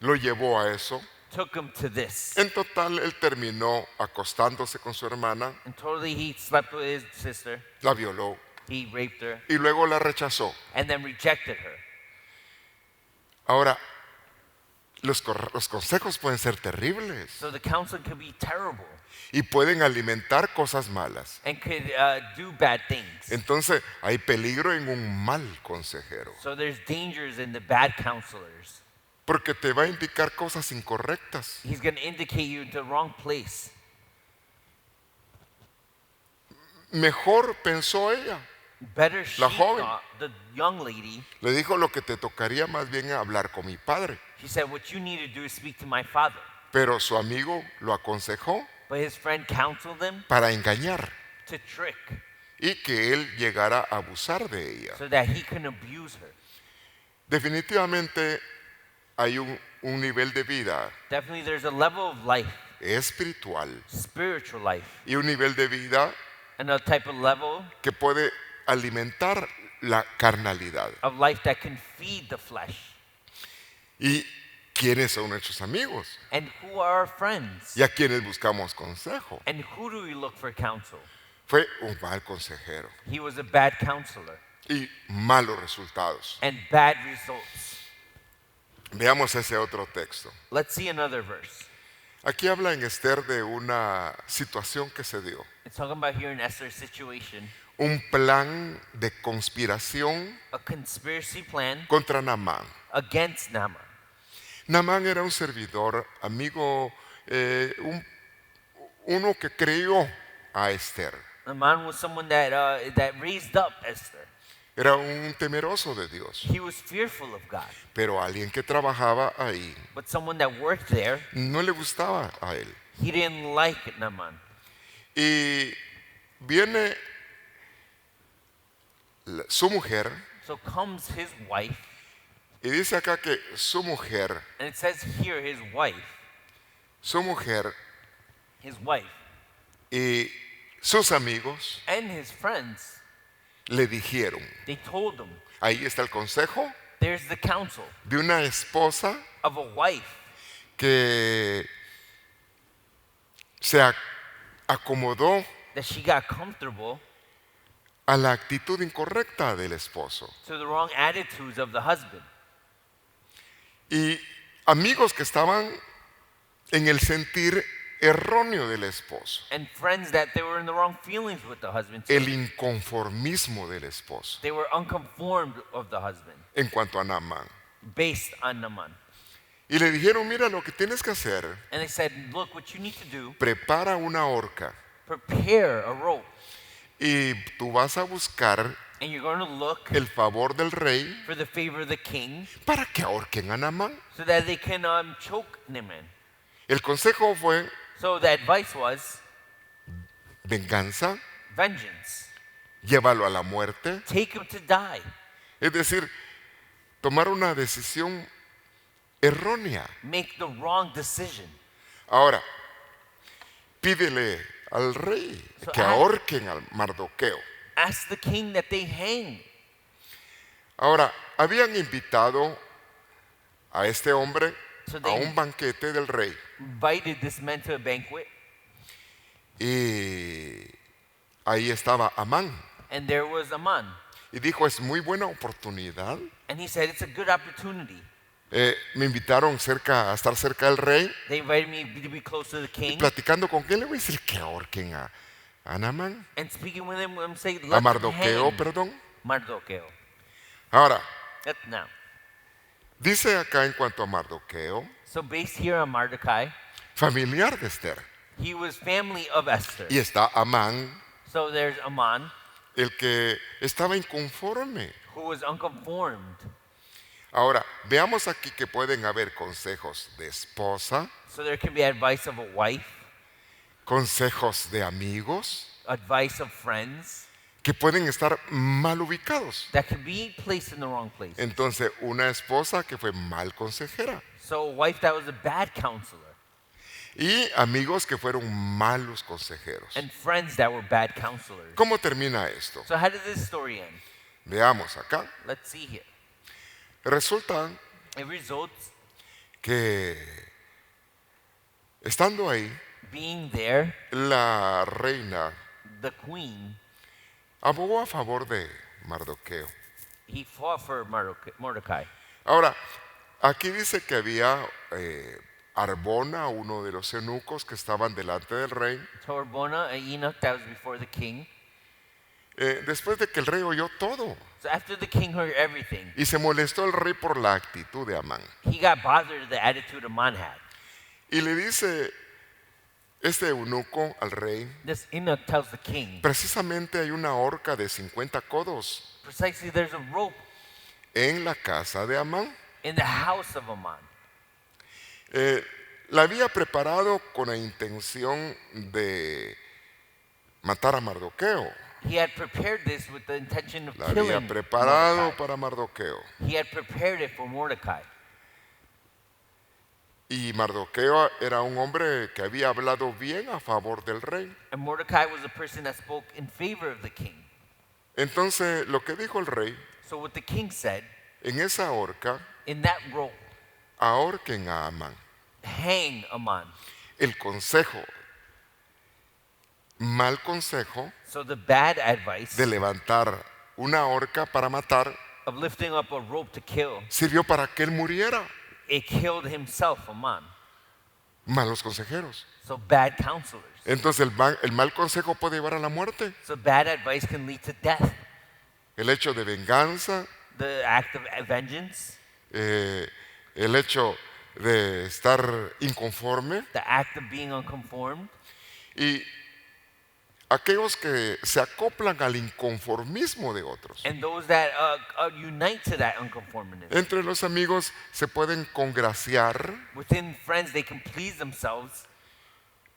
lo llevó a eso. took him to this. En total, él terminó acostándose con su hermana, And totally he slept with his sister. la violó He raped her y luego la rechazó. and then rejected her. Ahora, los consejos pueden ser terribles So the counseling could be terrible y pueden alimentar cosas malas. and could do bad things. Entonces, hay peligro en un mal consejero, So there's dangers in the bad counselors. porque te va a indicar cosas incorrectas. He's going to indicate you to the wrong place. Mejor pensó ella, Better she La joven. thought, the young lady, le dijo, lo que te tocaría más bien hablar con mi padre. she said, what you need to do is speak to my father. Pero su amigo lo aconsejó But his friend counseled him para engañar to trick y que él llegara a abusar de ella. so that he can abuse her. Definitivamente hay un nivel de vida Definitely there's a level of life, espiritual spiritual life, y un nivel de vida and a type of level que puede alimentar la carnalidad. of life that can feed the flesh. ¿Y quiénes son nuestros amigos? And who are our friends? ¿Y a quiénes buscamos consejo? And who do we look for counsel? Fue un mal consejero He was a bad counselor y malos resultados. and bad results. Veamos ese otro texto. Let's see another verse. Aquí habla en Esther de una situación que se dio. It's talking about here in Esther's situation, Un plan de conspiración a conspiracy plan contra Naamán. against Naaman. Naamán era un servidor, amigo, uno que creyó a Esther. Naaman was someone that raised up Esther. Era un temeroso de Dios, He was fearful of God. pero alguien que trabajaba ahí But someone that worked there, no le gustaba a él. he didn't like Naaman. Y viene su mujer So comes his wife, y dice acá que su mujer and it says here his wife y sus amigos and his friends le dijeron. They told him. Ahí está el consejo There's the counsel de una esposa of a wife que se acomodó that she got comfortable a la actitud incorrecta del esposo. to the wrong attitudes of the husband. Y amigos que estaban en el sentir erróneo del esposo, And friends that they were in the wrong feelings with the husband too. el inconformismo del esposo They were unconformed of the husband en cuanto a Naamán. based on Naaman. Y le dijeron, mira, lo que tienes que hacer, And they said, look, what you need to do, prepara una horca prepare a rope. y tú vas a buscar And you're going to look el favor del rey for the favor of the king para que ahorquen a Naamán. so that they can choke Naaman. El consejo fue So the advice was venganza, vengeance. llévalo a la muerte. Take him to die. Es decir, tomar una decisión errónea. Make the wrong decision. Ahora, pídele al rey So que ahorquen al Mardoqueo. Ask the king that they hang. Ahora, habían invitado a este hombre So a they un banquete del rey invited this man to a banquet, y ahí estaba Amán. and there was a man. Y dijo, es muy buena oportunidad. And he said, it's a good opportunity. Me invitaron a estar cerca del rey, They invited me to be close to the y king. platicando con él le voy a decir que ahorquen a Naamán, And speaking with him, I'm saying, a let him Mardoqueo, hang perdón. Mardoqueo. Ahora, Now, dice acá en cuanto a Mardoqueo, so based here on Mordecai, familiar de Esther. he was family of Esther. Y está Amán, So there's Aman, el que estaba inconforme. who was unconformed. Ahora, veamos aquí que pueden haber consejos de esposa, So there can be advice of a wife, consejos de amigos, advice of friends, que pueden estar mal ubicados. that can be placed in the wrong place. Entonces, una esposa que fue mal consejera So a wife that was a bad counselor, y amigos que fueron malos consejeros. and friends that were bad counselors. ¿Cómo termina esto? So how does this story end? Veamos acá. Let's see here. Resulta It results que estando ahí, being there, la reina the queen, abogó a favor de Mardoqueo. he fought for Mordecai. Ahora, aquí dice que había Arbona, uno de los eunucos que estaban delante del rey. Torbona and Enoch, that was before the king. Después de que el rey oyó todo So after the king heard everything, y se molestó el rey por la actitud de Amán. he got bothered at the attitude Aman had. Y le dice este eunuco al rey, This Enoch tells the king, precisamente hay una horca de 50 codos precisely there's a rope en la casa de Amán. in the house of Aman. La había preparado con la intención de matar a Mardoqueo. He had prepared this with the intention of La había killing preparado Mordecai. para Mardoqueo. He had prepared it for Mordecai. Y Mardoqueo era un hombre que había hablado bien a favor del rey. And Mordecai was a person that spoke in favor of the king. Entonces, lo que dijo el rey, So what the king said, en esa horca, in that rope, ahorquen a Amán. hang Aman. El consejo, mal consejo, So the bad advice de levantar una horca para matar, of lifting up a rope to kill, sirvió para que él muriera. it killed himself, Aman. Malos consejeros. So bad counselors. Entonces, el mal consejo puede llevar a la muerte. So bad advice can lead to death. El hecho de venganza, The act of vengeance, el hecho de estar inconforme, the act of being unconformed, y aquellos que se acoplan al inconformismo de otros. and those that unite to that unconformity. Entre los amigos se pueden congraciar Within friends, they can please themselves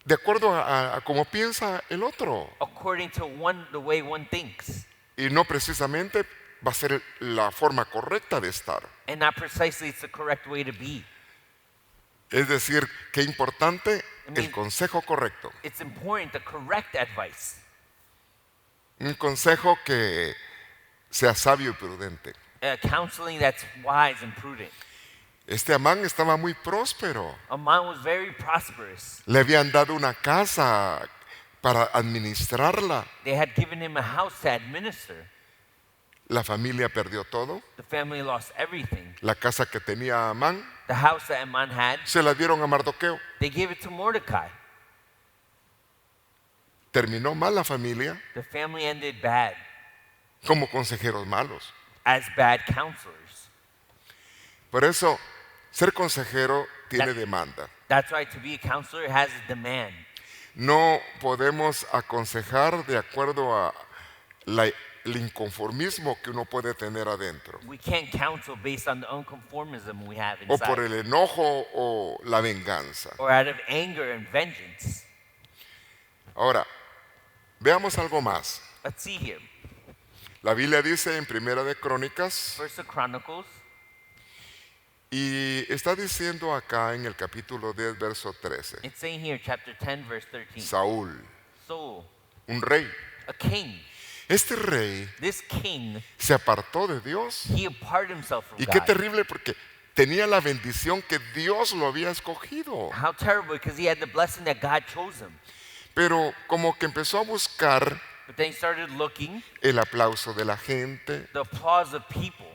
de acuerdo a cómo piensa el otro, according to the way one thinks, y no precisamente va a ser la forma correcta de estar. and not precisely it's the correct way to be. Es decir, qué importante I mean- el consejo correcto. It's important, the correct advice. Un consejo que sea sabio y prudente. Counseling that's wise and prudent. Este Amán estaba muy próspero. Amman was very prosperous. Le habían dado una casa para administrarla. They had given him a house to administer. La familia perdió todo. The family lost everything. La casa que tenía Amán The house that Amman had, se la dieron a Mardoqueo. they gave it to Mordecai. Terminó mal la familia The family ended bad como consejeros malos. as bad counselors. Por eso, ser consejero tiene demanda. That's why to be a counselor has a demand. No podemos aconsejar de acuerdo a el inconformismo que uno puede tener adentro, We can't counsel based on the unconformism we have o por inside, el enojo o la venganza. or out of anger and vengeance. Ahora, veamos algo más. Let's see here. La Biblia dice en Primera de Crónicas, First of Chronicles, y está diciendo acá en el capítulo 10, verso 13, it's saying here, chapter 10, verse 13. Saúl, Saul, un rey. a king. Este rey This king, se apartó de Dios. he aparted himself from Y qué God. terrible, porque tenía la bendición que Dios lo había escogido. How terrible, because he had the blessing that God chose him. Pero como que empezó a buscar But then he started looking, el aplauso de la gente, the applause of people,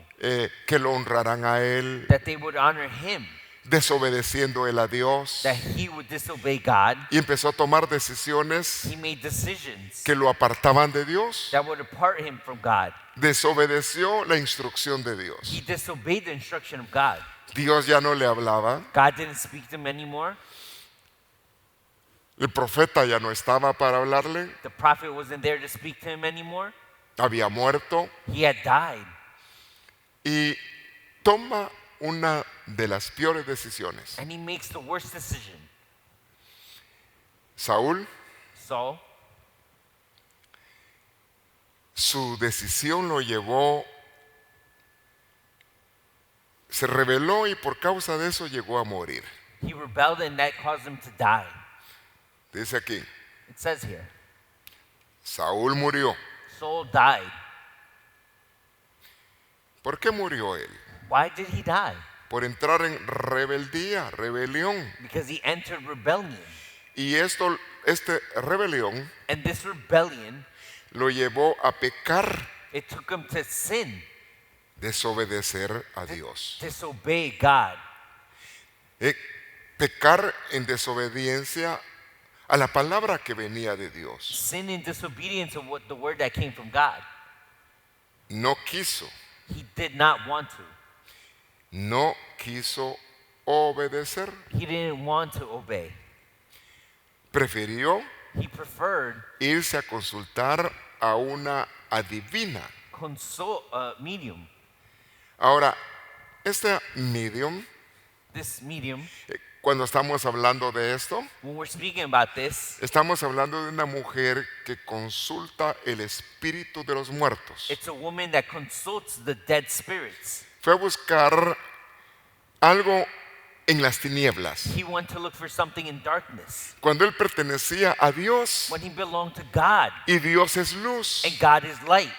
que lo honraran a él, that they would honor him, desobedeciendo él a Dios. that he would disobey God. Y empezó a tomar decisiones He made decisions que lo apartaban de Dios. that would apart him from God. Desobedeció la instrucción de He Dios. disobeyed the instruction of God. Dios ya no le hablaba. God didn't speak to him anymore. El profeta ya no estaba para hablarle. The prophet wasn't there to speak to him anymore. Había muerto. He had died. Y toma una de las peores decisiones. And he makes the worst decision. Saúl, Saul, su decisión lo llevó, se rebeló y por causa de eso llegó a morir. he rebelled and that caused him to die. Dice aquí, It says here, Saúl murió. Saul died. ¿Por qué murió él? Why did he die? Por entrar en rebeldía, rebelión. Because he entered rebellion. Y este rebelión And this rebellion, lo llevó a pecar, it took him to sin, desobedecer a Dios. disobey God. Pecar en desobediencia a la palabra que venía de Dios. Sin in disobedience of what the word that came from God. No quiso, He did not want to. no quiso obedecer. He didn't want to obey. Prefirió He preferred irse a consultar a una adivina. medium. Ahora, esta medium, This medium, cuando estamos hablando de esto, when we're speaking about this, estamos hablando de una mujer que consulta el espíritu de los muertos. it's a woman that consults the dead spirits. Fue a buscar algo en las tinieblas. He went to look for something in darkness Cuando él pertenecía a Dios when he belonged to God, y Dios es luz. and God is light.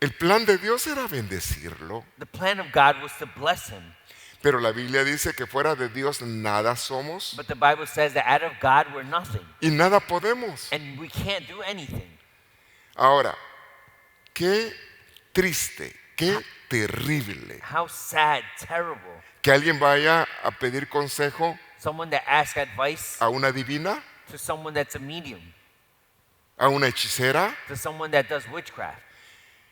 El plan de Dios era bendecirlo, The plan of God was to bless him. pero la Biblia dice que fuera de Dios nada somos But the Bible says that out of God we're nothing. y nada podemos. And we can't do anything. Ahora, qué triste, qué terrible How sad, terrible. que alguien vaya a pedir consejo Someone that asks advice a una divina, to someone that's a medium, a una hechicera. to someone that does witchcraft.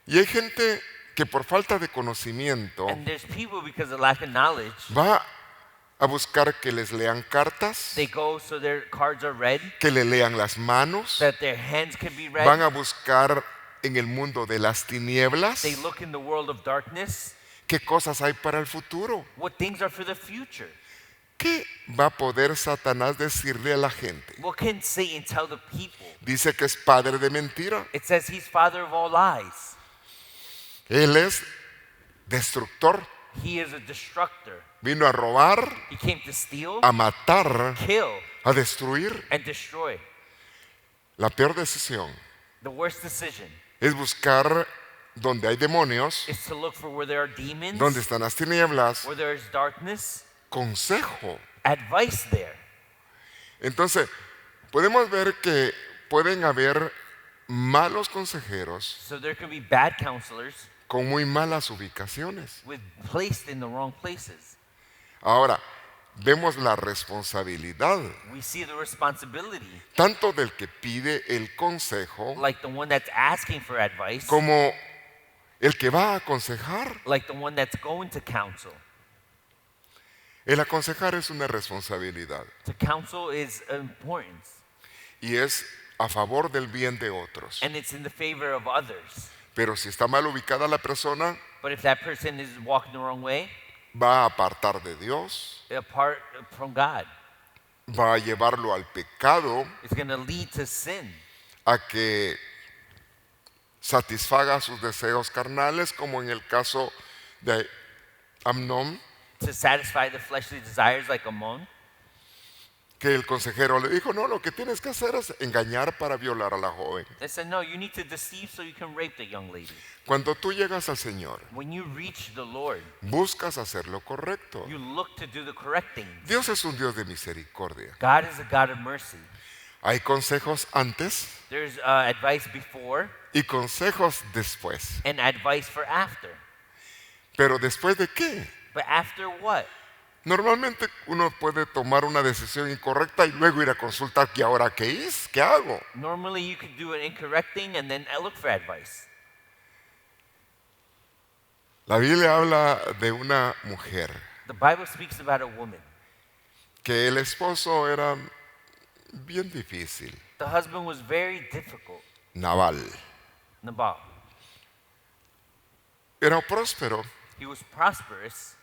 Y hay gente que por falta de conocimiento And there's people, because of lack of knowledge, va a buscar que les lean cartas, they go so their cards are read, que le lean las manos, that their hands can be read. van a buscar en el mundo de las tinieblas They look in the world of darkness. qué cosas hay para el futuro. What things are for the future? ¿Qué va a poder Satanás decirle a la gente? What can Satan tell the people? Dice que es padre de mentira. It says he's father of all lies. Él es destructor. He is a destructor. Vino a robar, He came to steal, a matar, kill, a destruir. and destroy. La peor decisión The worst decision es buscar donde hay demonios, is to look for where there are demons, donde están las tinieblas, where there is darkness, consejo. advice there. Entonces, podemos ver que pueden haber malos consejeros So there can be bad counselors con muy malas ubicaciones. placed in the wrong places. Ahora, vemos la responsabilidad We see the responsibility, tanto del que pide el consejo like the one that's asking for advice, como el que va a aconsejar. like the one that's going to counsel. El aconsejar es una responsabilidad To counsel is importance, y es a favor del bien de otros. and it's in the favor of others. Pero si está mal ubicada la persona, But if that person is walking the wrong way, va a apartar de Dios, apart from God, va a llevarlo al pecado, it's going to lead to sin, a que satisfaga sus deseos carnales, como en el caso de Amnón, to satisfy the fleshly desires like Ammon. que el consejero le dijo, no, lo que tienes que hacer es engañar para violar a la joven. They said, no, you need to deceive so you can rape the young lady. Cuando tú llegas al Señor, When you reach the Lord, buscas hacer lo correcto. you look to do the correct things. Dios es un Dios de misericordia. God is a God of mercy. Hay consejos antes There's advice before y consejos después. and advice for after. Pero ¿después de qué? But after what? Normalmente uno puede tomar una decisión incorrecta y luego ir a consultar ¿y ahora qué es? ¿Qué hago? Normally you could do an incorrect thing and then look for advice. La Biblia habla de una mujer The Bible speaks about a woman. que el esposo era bien difícil, The husband was very difficult, Nabal. Nabal. Era próspero. He was prosperous.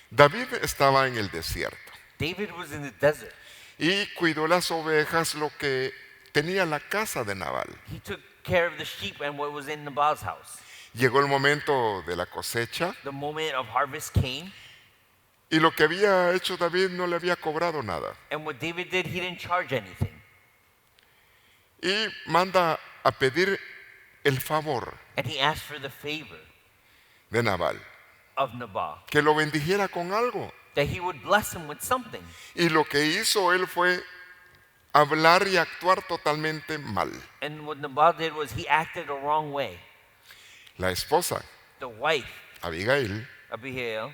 David estaba en el desierto David was in the desert. y cuidó las ovejas, lo que tenía la casa de Nabal. He took care of the sheep and what was in Nabal's house. Llegó el momento de la cosecha The moment of harvest came, y lo que había hecho David no le había cobrado nada. and what David did, he didn't charge anything. Y manda a pedir el favor And he asked for the favor de Nabal, of Nabal, que lo bendijera con algo. that he would bless him with something. Y lo que hizo él fue hablar y actuar totalmente mal. And what Nabal did was he acted the wrong way. La esposa, The wife, Abigail, Abihail,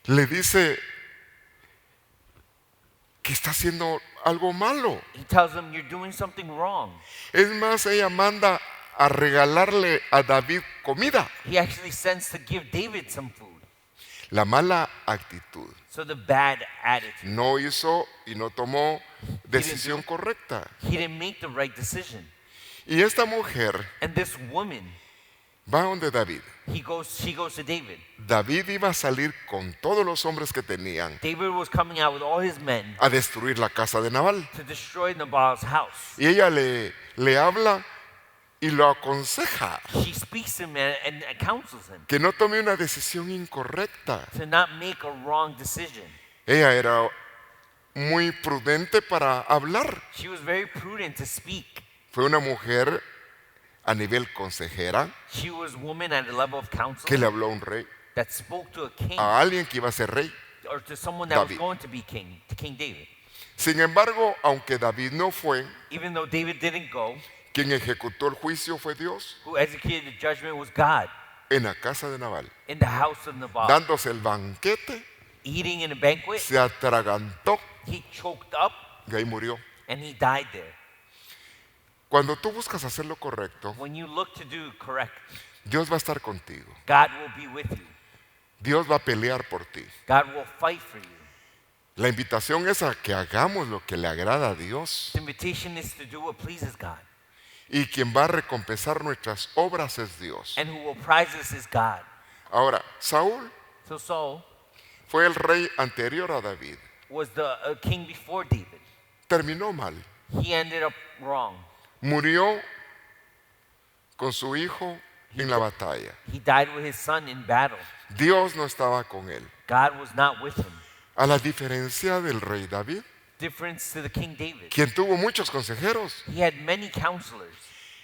le dice que está haciendo algo malo. he tells him, you're doing something wrong. Es más, ella manda a regalarle a David comida. He actually sends to give David some food. La mala actitud. So the bad attitude. No hizo y no tomó decisión correcta. He didn't make the right decision. Y esta mujer And this woman, va donde David. she goes to David. David iba a salir con todos los hombres que tenían David was coming out with all his men a destruir la casa de Nabal. to destroy Nabal's house. Y ella le habla y lo aconseja She speaks to him and counsels him que no tome una decisión incorrecta. to not make a wrong decision. Ella era muy prudente para hablar. She was very prudent to speak. Fue una mujer a nivel consejera She was a woman at a level of counsel que le habló a un rey, that spoke to a king a alguien que iba a ser rey. or to someone that was David. going to be king, to King David. Sin embargo, aunque David no fue, Even though David didn't go, quien ejecutó el juicio fue Dios who executed the judgment was God en la casa de Nabal. in the house of Nabal. Dándose el banquete, Eating in a banquet, se atragantó he choked up y ahí murió. and he died there. Cuando tú buscas hacer lo correcto, When you look to do correct, Dios va a estar contigo. God will be with you. Dios va a pelear por ti. God will fight for you. La invitación es a que hagamos lo que le agrada a Dios. The invitation is to do what pleases God. Y quien va a recompensar nuestras obras es Dios. And who will prize us is God. Ahora, Saúl So Saul fue el rey anterior a David. was the king before David. Terminó mal. He ended up wrong. Murió con su hijo en la batalla. He died with his son in battle. Dios no estaba con él. God was not with him. A la diferencia del rey David, Difference to the King David. quien tuvo muchos consejeros. He had many counselors.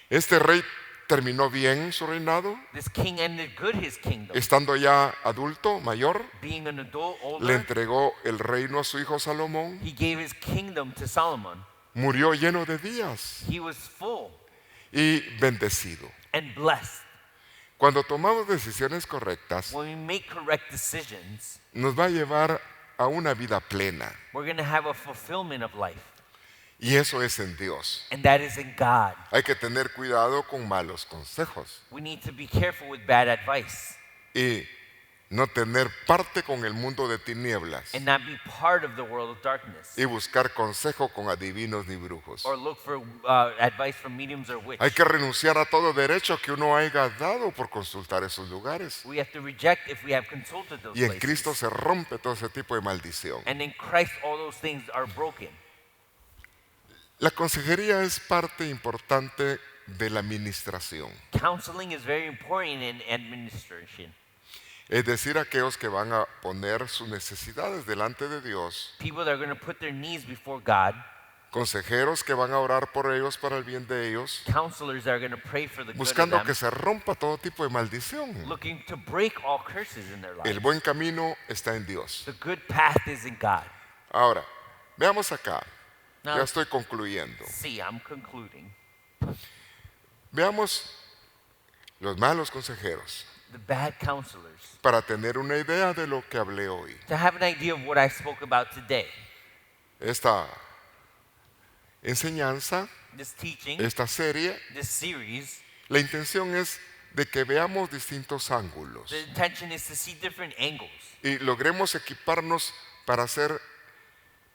Este rey terminó bien su reinado, This king ended good his kingdom. estando ya adulto, mayor, Being an adult, le older, entregó el reino a su hijo Salomón, he gave his kingdom to Solomon. murió lleno de días He was full y bendecido. and blessed. Cuando tomamos decisiones correctas, When we make correct decisions, nos va a llevar a una vida plena. we're going to have a fulfillment of life. Y eso es en Dios. And that is in God. Hay que tener cuidado con malos consejos We need to be careful with bad advice y no tener parte con el mundo de tinieblas and not be part of the world of darkness y buscar consejo con adivinos ni brujos. or look for advice from mediums or witch. Hay que renunciar a todo derecho que uno haya dado por consultar esos lugares. We have to reject if we have consulted those Y en places. Cristo se rompe todo ese tipo de maldición. And in Christ, all those things are broken. La consejería es parte importante de la administración. Counseling is very important in administration. Es decir, aquellos que van a poner sus necesidades delante de Dios, People that are going to put their needs before God, consejeros que van a orar por ellos para el bien de ellos, counselors that are going to pray for the good of buscando them, que se rompa todo tipo de maldición. looking to break all curses in their El lives. buen camino está en Dios. The good path is in God. Ahora, veamos acá. Now, Ya estoy concluyendo. see, I'm concluding. Veamos los malos consejeros The bad counselors. para tener una idea de lo que hablé hoy. To have an idea of what I spoke about today, Esta enseñanza, this teaching, esta serie, this series, la intención es de que veamos distintos ángulos the intention is to see different angles y logremos equiparnos para ser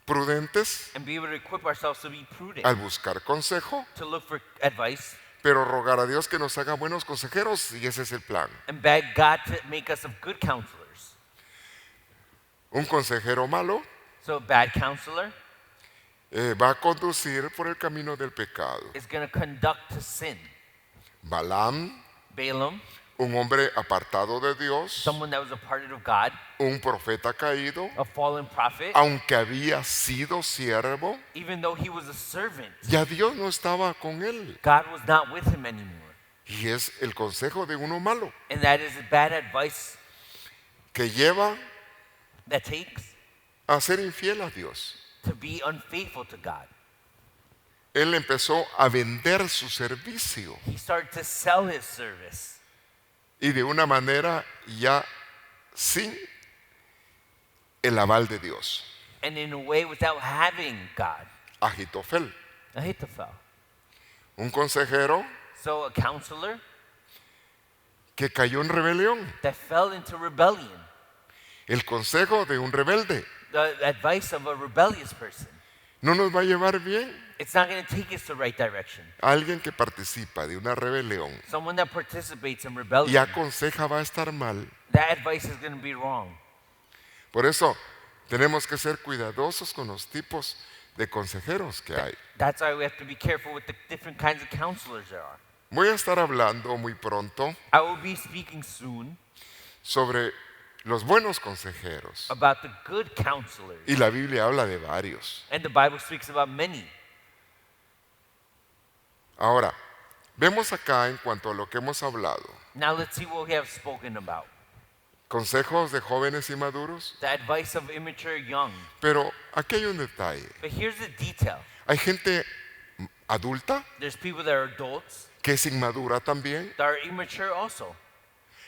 prudentes and be able to equip ourselves to be prudent, al buscar consejo, to look for advice, pero rogar a Dios que nos haga buenos consejeros y ese es el plan. and beg God to make us of good counselors. Un consejero malo So a bad counselor va a conducir por el camino del pecado. is going to conduct to sin. Balaam, Balaam, un hombre apartado de Dios, someone that was a part of God, un profeta caído, a fallen prophet, aunque había sido siervo, even though he was a servant, ya Dios no estaba con él. God was not with him anymore. Y es el consejo de uno malo And that is bad advice que lleva that takes a ser infiel a Dios. to be unfaithful to God. Él empezó a vender su servicio He started to sell his service, y de una manera ya sin el aval de Dios. and in a way without having God. Ahitofel, Ahithophel. un consejero So a counselor que cayó en rebelión. that fell into rebellion, El consejo de un rebelde the advice of a rebellious person, no nos va a llevar bien. it's not going to take us the right direction. Alguien que participa de una rebelión Someone that participates in y rebellion, aconseja va a estar mal. that advice is going to be wrong. Por eso tenemos que ser cuidadosos con los tipos de consejeros que hay. That's why we have to be careful with the different kinds of counselors there are. Voy a estar hablando muy pronto I will be speaking soon sobre los buenos consejeros. about the good counselors. Y la Biblia habla de varios. And the Bible speaks about many. Ahora, vemos acá en cuanto a lo que hemos hablado. Now let's see what we have spoken about. Consejos de jóvenes y maduros. The advice of immature young. Pero aquí hay un detalle. But here's the detail. Hay gente adulta There's people that are adults que es inmadura también. that are immature also.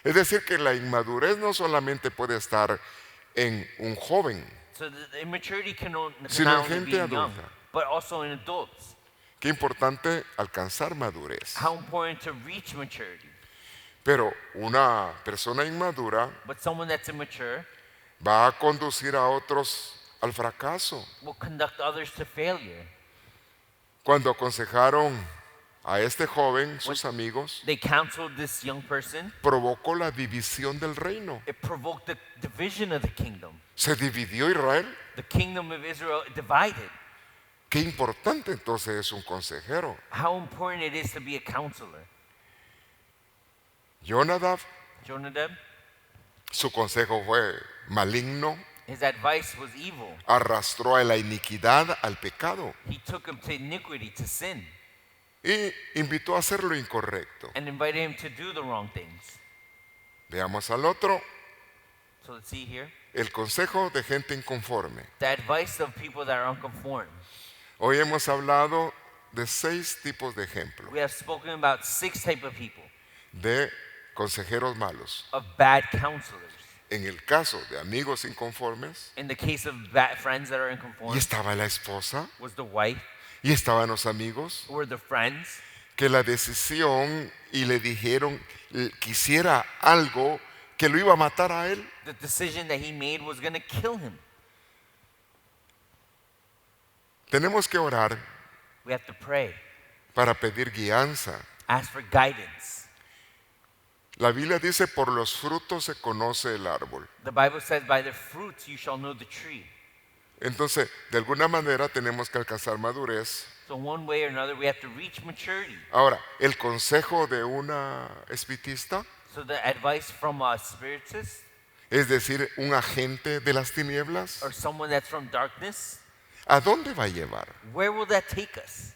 Es decir, que la inmadurez no solamente puede estar en un joven. So the immaturity can Sino en not only be gente in young, adulta. but also in adults. Qué importante alcanzar madurez. How important to reach maturity. Pero una persona inmadura But someone that's immature va a conducir a otros al fracaso. will conduct others to failure. Cuando aconsejaron a este joven, sus amigos, They counseled this young person. provocó la división del reino. It provoked the division of the kingdom. Se dividió Israel. The kingdom of Israel divided. Qué importante entonces es un consejero. How important it is to be a counselor. Jonadab, Jonadab, su consejo fue maligno, his advice was evil. arrastró a la iniquidad, al pecado. He took him to iniquity, to sin. y invitó a hacer lo incorrecto. and invited him to do the wrong things. Veamos al otro, So let's see here. el consejo de gente inconforme. The advice of people that are unconformed. Hoy hemos hablado de 6 tipos de ejemplos We have spoken about 6 types of people, de consejeros malos. of bad counselors. En el caso de amigos inconformes, In the case of bad friends that are y inconformed, estaba la esposa, was the wife, y estaban los amigos, were the friends, que la decisión y le dijeron que hiciera algo que lo iba a matar a él. the decision that he made was going to kill him. Tenemos que orar We have to pray, para pedir guianza. ask for guidance. La Biblia dice, por los frutos se conoce el árbol. The Bible says, by their fruits you shall know the tree. Entonces, de alguna manera tenemos que alcanzar madurez. So one way or another, we have to reach maturity. Ahora, el consejo de una espiritista, So the advice from a spiritist es decir, un agente de las tinieblas, or someone that's from darkness, ¿a dónde va a llevar? where will that take us?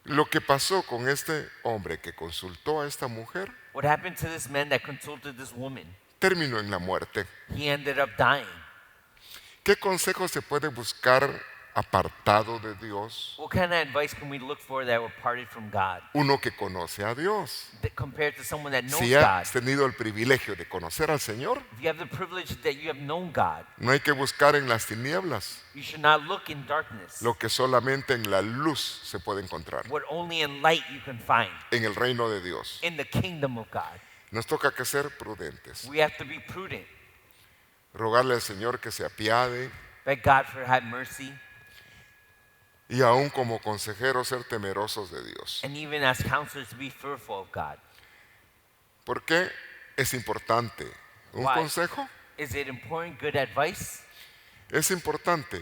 Lo que pasó con este hombre que consultó a esta mujer What happened to this man that consulted this woman? terminó en la muerte. He ended up dying. ¿Qué consejo se puede buscar apartado de Dios? What kind of advice can we look for that were parted from God? Uno que conoce a Dios. Compared to someone that knows Si God. has tenido el privilegio de conocer al Señor, If you have the privilege that you have known God, no hay que buscar en las tinieblas you should not look in darkness. lo que solamente en la luz se puede encontrar, What only in light you can find en el reino de Dios. in the kingdom of God. Nos toca que ser prudentes, We have to be prudent. rogarle al Señor que se apiade Beg God for have mercy, y aún como consejeros ser temerosos de Dios. and even as counselors to be fearful of God. ¿Por qué es importante un Why? consejo? Is it important? Good advice? Es importante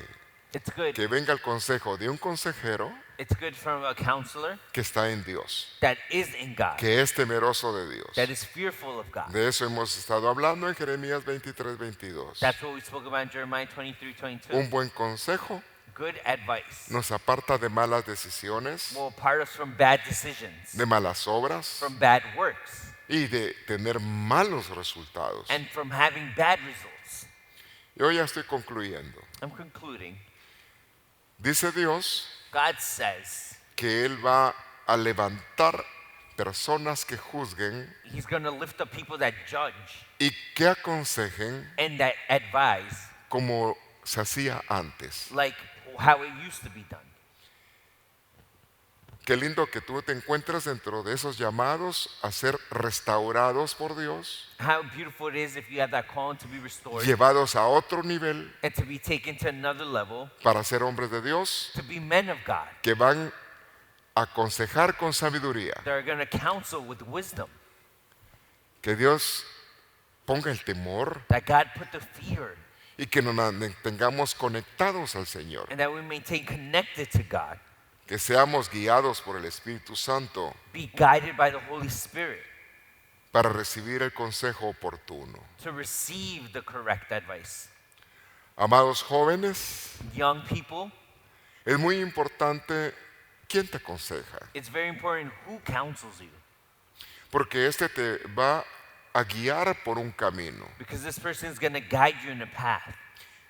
It's good. que venga el consejo de un consejero It's good from a counselor que está en Dios, that is in God, que es temeroso de Dios. that is fearful of God. De eso hemos estado hablando en Jeremías 23:22. That's what we spoke about in Jeremiah 23:22. Un buen consejo Good advice nos aparta de malas decisiones, will part us from bad decisions, de malas obras from bad works, y de tener malos resultados. and from having bad results. Yo ya estoy concluyendo. I'm concluding. Dice Dios God says que Él va a levantar personas que juzguen He's going to lift up people that judge y que aconsejen and that advise como se hacía antes. like how it used to be done. Qué lindo que tú te encuentres dentro de esos llamados a ser restaurados por Dios, How beautiful it is if you have that calling to be restored llevados a otro nivel and to be taken to another level, para ser hombres de Dios, to be men of God que van a aconsejar con sabiduría. that are going to counsel with wisdom, Que Dios ponga el temor that God put the fear, y que nos mantengamos conectados al Señor. and that we maintain connected to God, Que seamos guiados por el Espíritu Santo be guided by the Holy Spirit para recibir el consejo oportuno. to receive the correct advice. Amados jóvenes, Young people, es muy importante quién te aconseja, it's very important who counsels you, porque este te va a guiar por un camino. because this person is going to guide you in a path.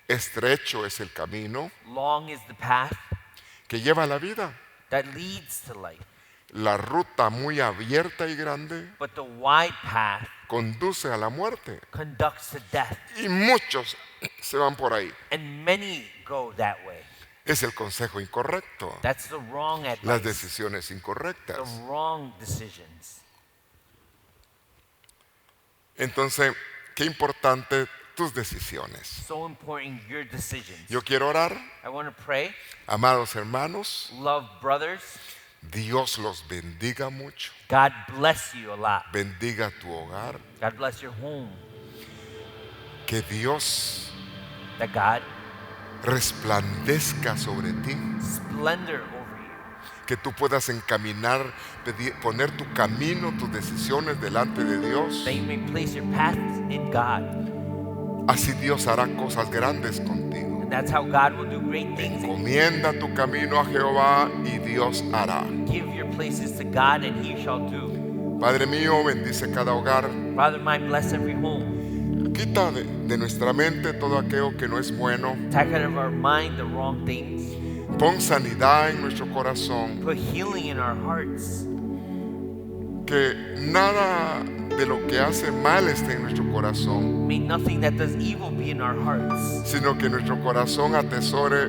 Estrecho es el camino Long is the path que lleva a la vida. that leads to life, La ruta muy abierta y grande but the wide path conduce a la muerte. conducts to death, Y muchos se van por ahí. and many go that way. Es el consejo incorrecto, That's the wrong las advice, decisiones the incorrectas. wrong decisions. Entonces, qué importante tus decisiones. So important, your decisions. Yo quiero orar, I want to pray, amados hermanos, love brothers. Dios los bendiga mucho, God bless you a lot. bendiga tu hogar, God bless your home. que Dios That God resplandezca sobre ti, splendor over you. que tú puedas encaminar, poner tu camino, tus decisiones delante de Dios. That you may place your path in God. Así Dios hará cosas grandes contigo. And That's how God will do great things. Encomienda tu camino a Jehová y Dios hará. Give your places to God and He shall do. Padre mío, bendice cada hogar. Father mine, bless every home. Quita de nuestra mente todo aquello que no es bueno. Take out of our mind the wrong things. Pon sanidad en nuestro corazón. Put healing in our hearts. Que nada de lo que hace mal esté en nuestro corazón, May nothing that does evil be in our hearts. sino que nuestro corazón atesore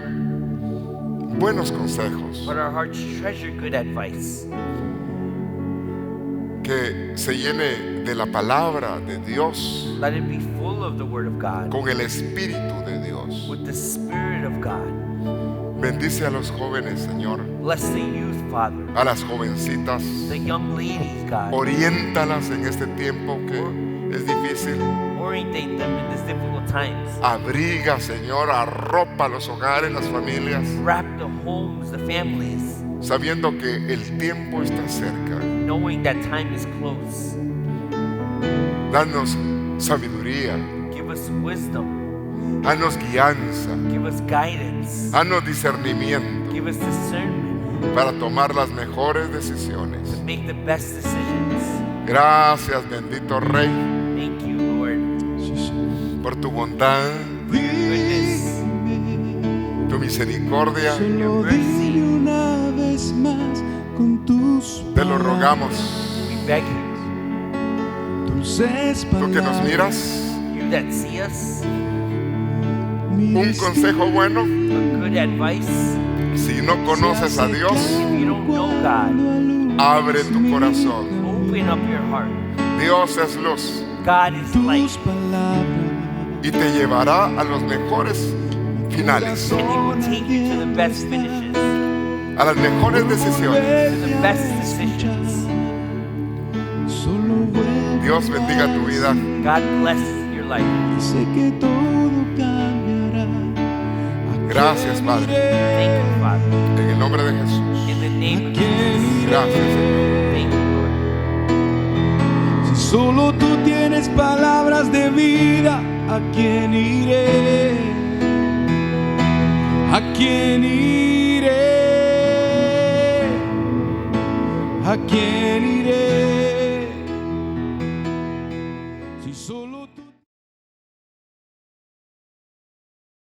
buenos consejos. But our hearts treasure good advice. Que se llene de la palabra de Dios, Let it be full of the Word of God. con el Espíritu de Dios. With the Spirit of God. Bendice a los jóvenes, Señor, Bless the youth, Father. a las jovencitas. The young ladies, God. Oriéntalas en este tiempo que es difícil. Orientate them in these difficult times. Abriga, Señor, arropa los hogares, las familias, Wrap the homes, the families, sabiendo que el tiempo está cerca. knowing that time is close. Danos sabiduría, Give us wisdom. danos guianza, Give us guidance. danos discernimiento Give us discernment. para tomar las mejores decisiones. Make the best decisions. Gracias, bendito Rey, Thank you, Lord, por tu bondad, for your goodness. tu misericordia. Solo dime una vez más con tus Te lo rogamos. We beg you, dulces Tú que nos palabras. miras, you that see us, un consejo bueno. a good advice. Si no conoces a Dios, If you don't know God, abre tu corazón. open up your heart. Dios es luz God is light, tus palabras. y te llevará a los mejores finales, and He will take you to the best finishes, a las mejores decisiones. to the best decisions. Dios bendiga tu vida. God bless your life. Sé que todo cambiará. Gracias, Padre. Thank you, Father. En el nombre de Jesús. In the name of Jesus. Gracias, Señor. Thank you, Lord. Si solo tú tienes palabras de vida, ¿a quién iré? ¿A quién iré? ¿A quién iré?